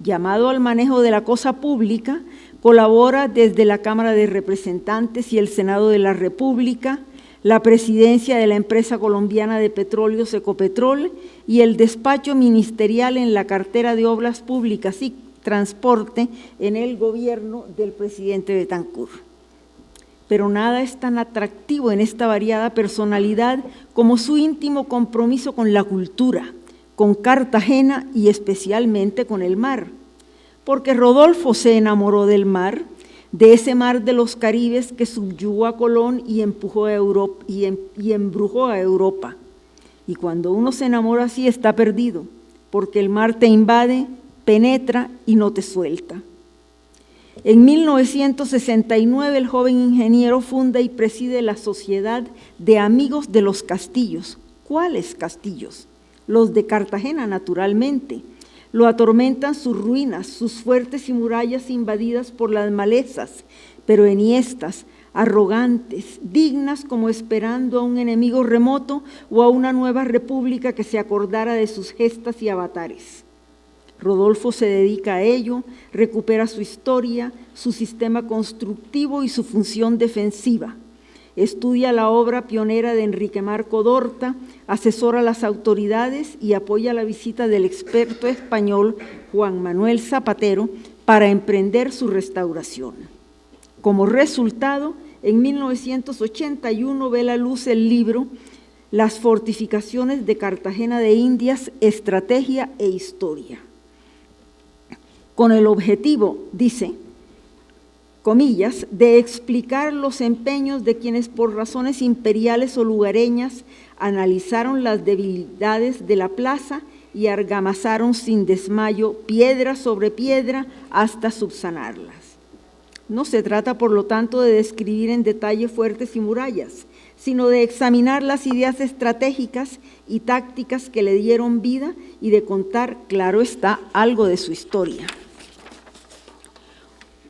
S4: Llamado al manejo de la cosa pública, colabora desde la Cámara de Representantes y el Senado de la República, la presidencia de la empresa colombiana de petróleos Ecopetrol y el despacho ministerial en la cartera de Obras Públicas y Transporte en el gobierno del presidente Betancourt. Pero nada es tan atractivo en esta variada personalidad como su íntimo compromiso con la cultura, con Cartagena y especialmente con el mar, porque Rodolfo se enamoró del mar, de ese mar de los Caribes que subyugó a Colón y empujó a Europa, y embrujó a Europa. Y cuando uno se enamora así está perdido, porque el mar te invade, penetra y no te suelta. En 1969 el joven ingeniero funda y preside la Sociedad de Amigos de los Castillos. ¿Cuáles castillos? Los de Cartagena, naturalmente. Lo atormentan sus ruinas, sus fuertes y murallas invadidas por las malezas, pero enhiestas, arrogantes, dignas como esperando a un enemigo remoto o a una nueva república que se acordara de sus gestas y avatares. Rodolfo se dedica a ello, recupera su historia, su sistema constructivo y su función defensiva. Estudia la obra pionera de Enrique Marco Dorta, asesora a las autoridades y apoya la visita del experto español Juan Manuel Zapatero para emprender su restauración. Como resultado, en 1981 ve la luz el libro Las fortificaciones de Cartagena de Indias, Estrategia e Historia. Con el objetivo, dice, comillas, de explicar los empeños de quienes por razones imperiales o lugareñas analizaron las debilidades de la plaza y argamazaron sin desmayo piedra sobre piedra hasta subsanarlas. No se trata, por lo tanto, de describir en detalle fuertes y murallas, sino de examinar las ideas estratégicas y tácticas que le dieron vida y de contar, claro está, algo de su historia.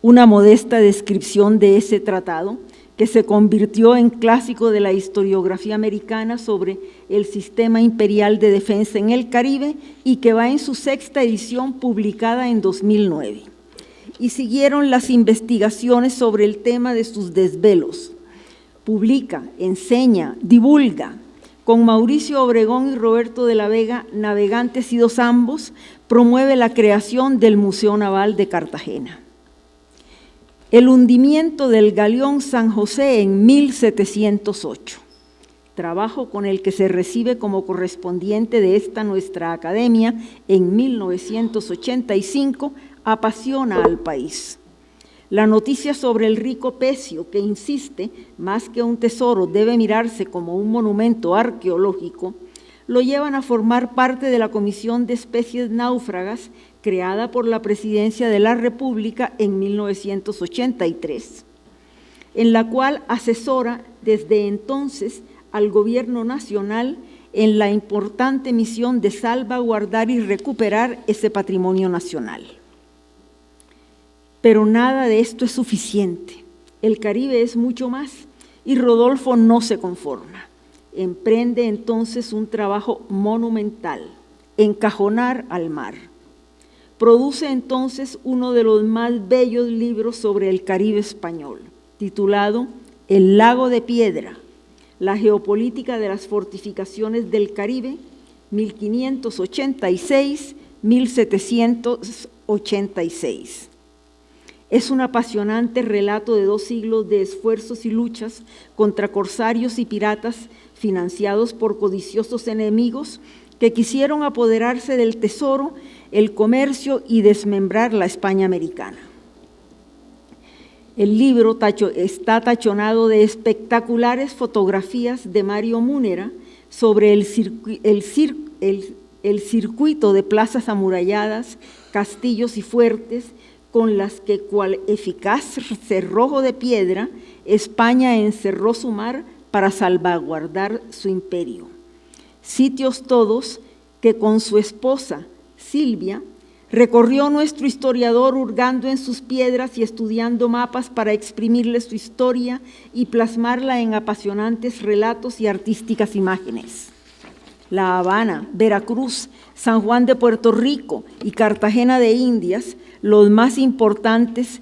S4: Una modesta descripción de ese tratado, que se convirtió en clásico de la historiografía americana sobre el sistema imperial de defensa en el Caribe y que va en su 6ª edición publicada en 2009. Y siguieron las investigaciones sobre el tema de sus desvelos. Publica, enseña, divulga. Con Mauricio Obregón y Roberto de la Vega, navegantes idos ambos, promueve la creación del Museo Naval de Cartagena. El hundimiento del galeón San José en 1708, trabajo con el que se recibe como correspondiente de esta nuestra academia en 1985, apasiona al país. La noticia sobre el rico Pecio, que insiste, más que un tesoro, debe mirarse como un monumento arqueológico, lo llevan a formar parte de la Comisión de Especies Náufragas creada por la Presidencia de la República en 1983, en la cual asesora desde entonces al Gobierno Nacional en la importante misión de salvaguardar y recuperar ese patrimonio nacional. Pero nada de esto es suficiente. El Caribe es mucho más y Rodolfo no se conforma. Emprende entonces un trabajo monumental, encajonar al mar. Produce entonces uno de los más bellos libros sobre el Caribe español, titulado El lago de piedra, la geopolítica de las fortificaciones del Caribe, 1586-1786. Es un apasionante relato de 2 siglos de esfuerzos y luchas contra corsarios y piratas financiados por codiciosos enemigos que quisieron apoderarse del tesoro, el comercio y desmembrar la España americana. El libro está tachonado de espectaculares fotografías de Mario Múnera sobre el circuito de plazas amuralladas, castillos y fuertes, con las que, cual eficaz cerrojo de piedra, España encerró su mar para salvaguardar su imperio. Sitios todos que con su esposa, Silvia, recorrió nuestro historiador hurgando en sus piedras y estudiando mapas para exprimirle su historia y plasmarla en apasionantes relatos y artísticas imágenes. La Habana, Veracruz, San Juan de Puerto Rico y Cartagena de Indias, los más importantes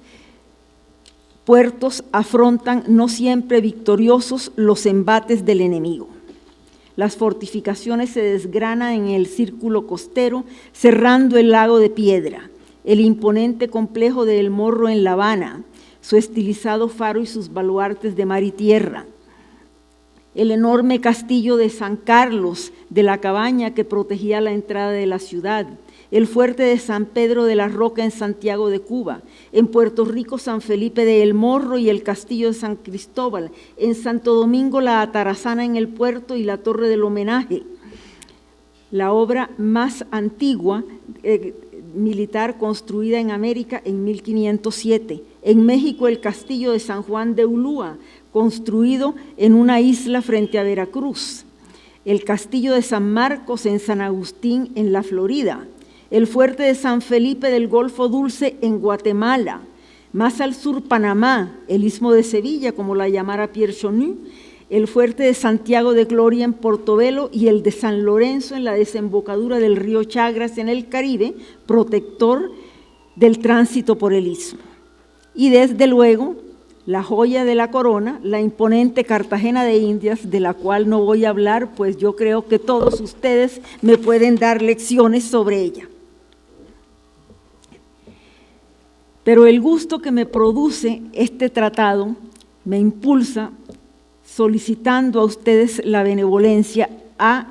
S4: puertos, afrontan no siempre victoriosos los embates del enemigo. Las fortificaciones se desgranan en el círculo costero, cerrando el lago de piedra, el imponente complejo de El Morro en La Habana, su estilizado faro y sus baluartes de mar y tierra, el enorme castillo de San Carlos de la Cabaña que protegía la entrada de la ciudad, el fuerte de San Pedro de la Roca en Santiago de Cuba, en Puerto Rico San Felipe de El Morro y el castillo de San Cristóbal, en Santo Domingo la Atarazana en el puerto y la Torre del Homenaje, la obra más antigua militar construida en América en 1507, en México el castillo de San Juan de Ulúa, construido en una isla frente a Veracruz, el castillo de San Marcos en San Agustín en la Florida, el fuerte de San Felipe del Golfo Dulce en Guatemala, más al sur Panamá, el Istmo de Sevilla, como la llamara Pierre Chonu, el fuerte de Santiago de Gloria en Portobelo y el de San Lorenzo en la desembocadura del río Chagras en el Caribe, protector del tránsito por el Istmo. Y desde luego, la joya de la corona, la imponente Cartagena de Indias, de la cual no voy a hablar, pues yo creo que todos ustedes me pueden dar lecciones sobre ella. Pero el gusto que me produce este tratado me impulsa, solicitando a ustedes la benevolencia, a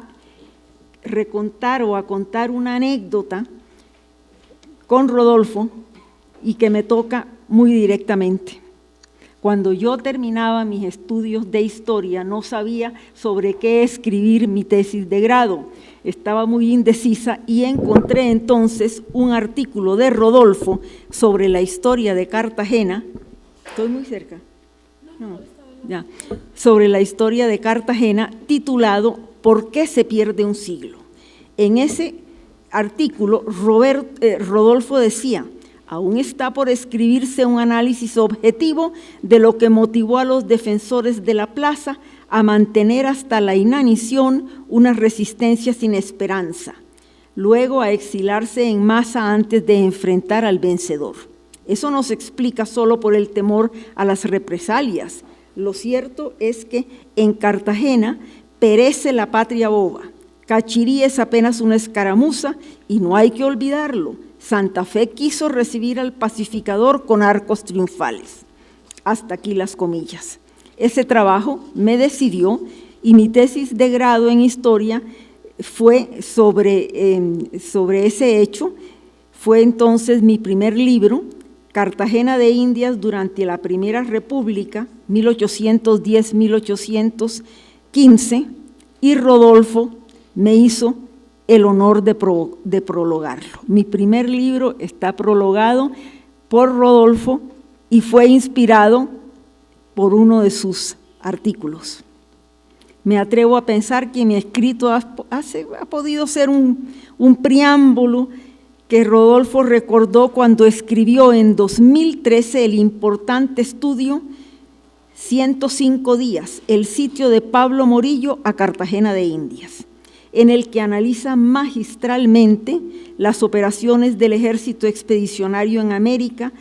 S4: recontar o a contar una anécdota con Rodolfo y que me toca muy directamente. Cuando yo terminaba mis estudios de historia, no sabía sobre qué escribir mi tesis de grado. Estaba muy indecisa y encontré entonces un artículo de Rodolfo sobre la historia de Cartagena. ¿Estoy muy cerca? No, ya. Sobre la historia de Cartagena, titulado ¿Por qué se pierde un siglo? En ese artículo, Rodolfo decía: aún está por escribirse un análisis objetivo de lo que motivó a los defensores de la plaza a mantener hasta la inanición una resistencia sin esperanza, luego a exilarse en masa antes de enfrentar al vencedor. Eso no se explica solo por el temor a las represalias. Lo cierto es que en Cartagena perece la patria boba. Cachirí es apenas una escaramuza y no hay que olvidarlo. Santa Fe quiso recibir al pacificador con arcos triunfales. Hasta aquí las comillas. Ese trabajo me decidió y mi tesis de grado en historia fue sobre ese hecho. Fue entonces mi primer libro, Cartagena de Indias durante la Primera República, 1810-1815, y Rodolfo, me hizo el honor de prologarlo. Mi primer libro está prologado por Rodolfo y fue inspirado por uno de sus artículos. Me atrevo a pensar que mi escrito ha podido ser un preámbulo que Rodolfo recordó cuando escribió en 2013 el importante estudio 105 días, el sitio de Pablo Morillo a Cartagena de Indias, en el que analiza magistralmente las operaciones del ejército expedicionario en América,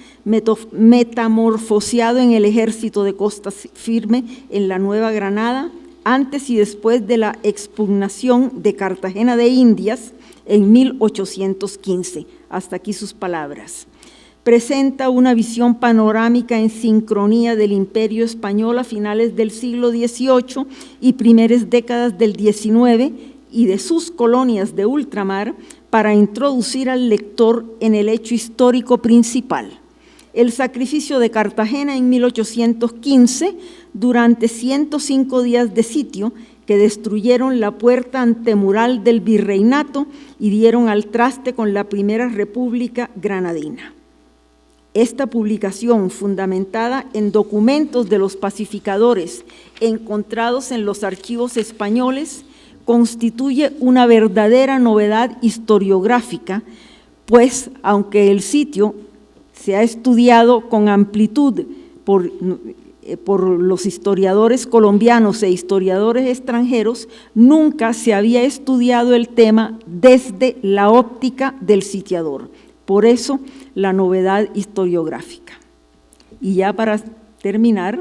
S4: metamorfoseado en el ejército de costa firme en la Nueva Granada, antes y después de la expugnación de Cartagena de Indias en 1815. Hasta aquí sus palabras. Presenta una visión panorámica en sincronía del Imperio Español a finales del siglo XVIII y primeras décadas del XIX y de sus colonias de ultramar para introducir al lector en el hecho histórico principal. El sacrificio de Cartagena en 1815, durante 105 días de sitio que destruyeron la puerta antemural del virreinato y dieron al traste con la Primera República Granadina. Esta publicación, fundamentada en documentos de los pacificadores encontrados en los archivos españoles, constituye una verdadera novedad historiográfica, pues aunque el sitio se ha estudiado con amplitud por los historiadores colombianos e historiadores extranjeros, nunca se había estudiado el tema desde la óptica del sitiador. Por eso, la novedad historiográfica. Y ya para terminar,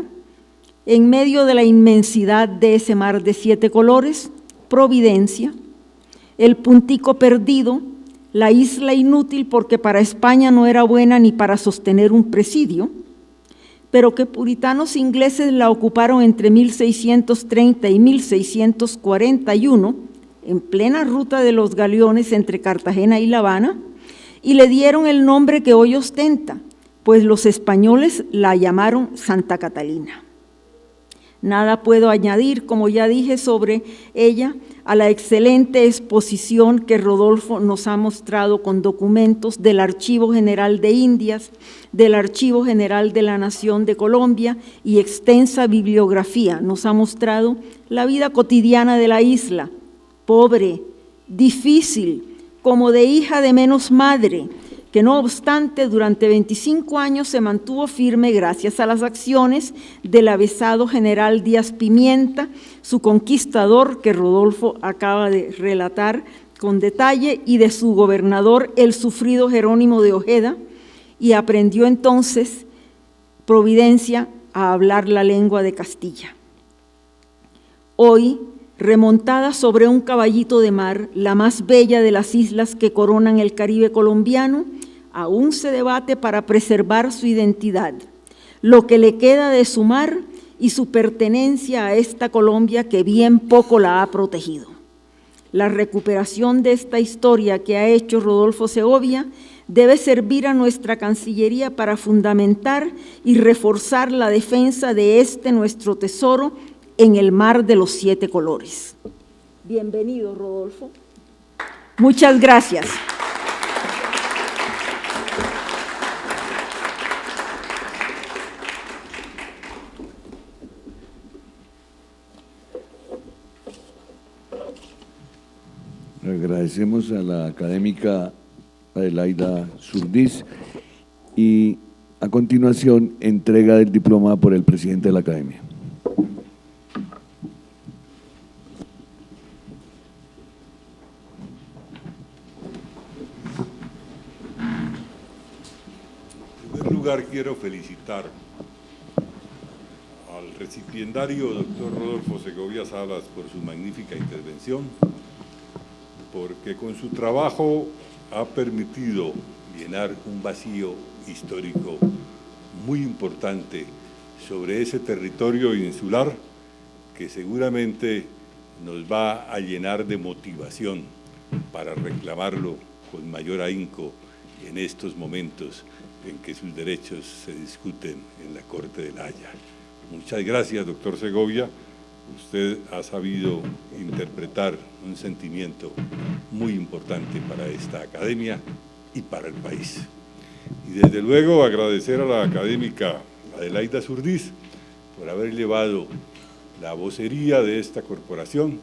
S4: en medio de la inmensidad de ese mar de 7 colores, Providencia, el puntico perdido, la isla inútil porque para España no era buena ni para sostener un presidio, pero que puritanos ingleses la ocuparon entre 1630 y 1641, en plena ruta de los galeones entre Cartagena y La Habana, y le dieron el nombre que hoy ostenta, pues los españoles la llamaron Santa Catalina. Nada puedo añadir, como ya dije, sobre ella, a la excelente exposición que Rodolfo nos ha mostrado con documentos del Archivo General de Indias, del Archivo General de la Nación de Colombia y extensa bibliografía. Nos ha mostrado la vida cotidiana de la isla, pobre, difícil, como de hija de menos madre, que no obstante durante 25 años se mantuvo firme gracias a las acciones del avesado general Díaz Pimienta, su conquistador que Rodolfo acaba de relatar con detalle, y de su gobernador, el sufrido Jerónimo de Ojeda, y aprendió entonces Providencia a hablar la lengua de Castilla. Hoy, remontada sobre un caballito de mar, la más bella de las islas que coronan el Caribe colombiano, aún se debate para preservar su identidad, lo que le queda de su mar y su pertenencia a esta Colombia que bien poco la ha protegido. La recuperación de esta historia que ha hecho Rodolfo Segovia debe servir a nuestra Cancillería para fundamentar y reforzar la defensa de este nuestro tesoro en el mar de los 7 colores. Bienvenido, Rodolfo. Muchas gracias.
S2: Agradecemos a la académica Adelaida Surdiz y a continuación entrega del diploma por el presidente de la academia.
S1: En primer lugar, quiero felicitar al recipiendario doctor Rodolfo Segovia Salas por su magnífica intervención, porque con su trabajo ha permitido llenar un vacío histórico muy importante sobre ese territorio insular que seguramente nos va a llenar de motivación para reclamarlo con mayor ahínco en estos momentos en que sus derechos se discuten en la Corte de La Haya. Muchas gracias, doctor Segovia, usted ha sabido interpretar un sentimiento muy importante para esta academia y para el país. Y desde luego agradecer a la académica Adelaida Zurdiz por haber llevado la vocería de esta corporación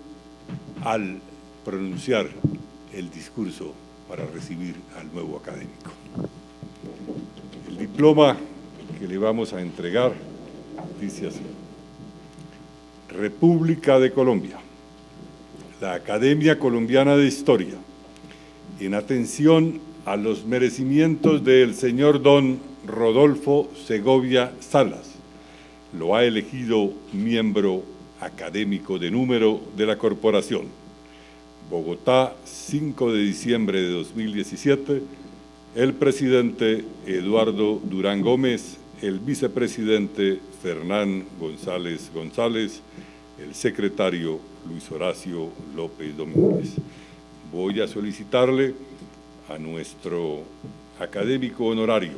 S1: al pronunciar el discurso para recibir al nuevo académico. El diploma que le vamos a entregar dice así: República de Colombia, la Academia Colombiana de Historia, en atención a los merecimientos del señor don Rodolfo Segovia Salas, lo ha elegido miembro académico de número de la corporación. Bogotá, 5 de diciembre de 2017, el presidente Eduardo Durán Gómez, el vicepresidente Fernán González González, el secretario Luis Horacio López Domínguez. Voy a solicitarle a nuestro académico honorario,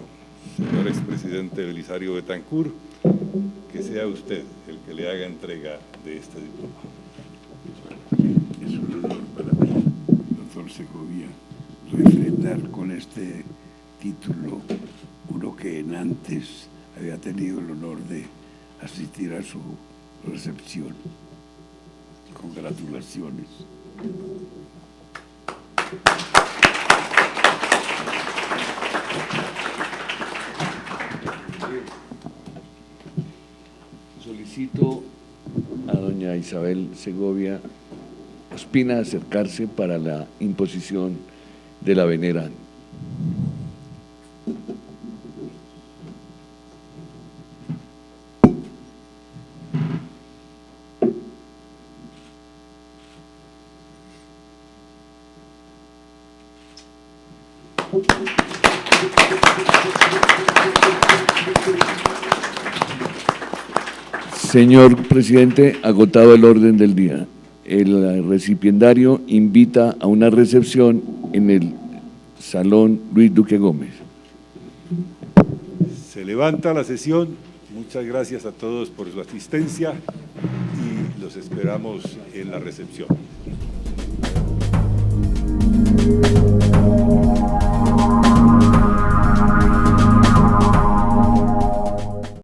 S1: señor expresidente Belisario Betancur, que sea usted el que le haga entrega de este diploma.
S5: Es un honor para mí, doctor Segovia, refrendar con este título uno que en antes había tenido el honor de asistir a su recepción. Congratulaciones.
S2: Solicito a doña Isabel Segovia Ospina acercarse para la imposición de la venera. Señor presidente, agotado el orden del día. El recipiendario invita a una recepción en el Salón Luis Duque Gómez.
S1: Se levanta la sesión. Muchas gracias a todos por su asistencia y los esperamos en la recepción.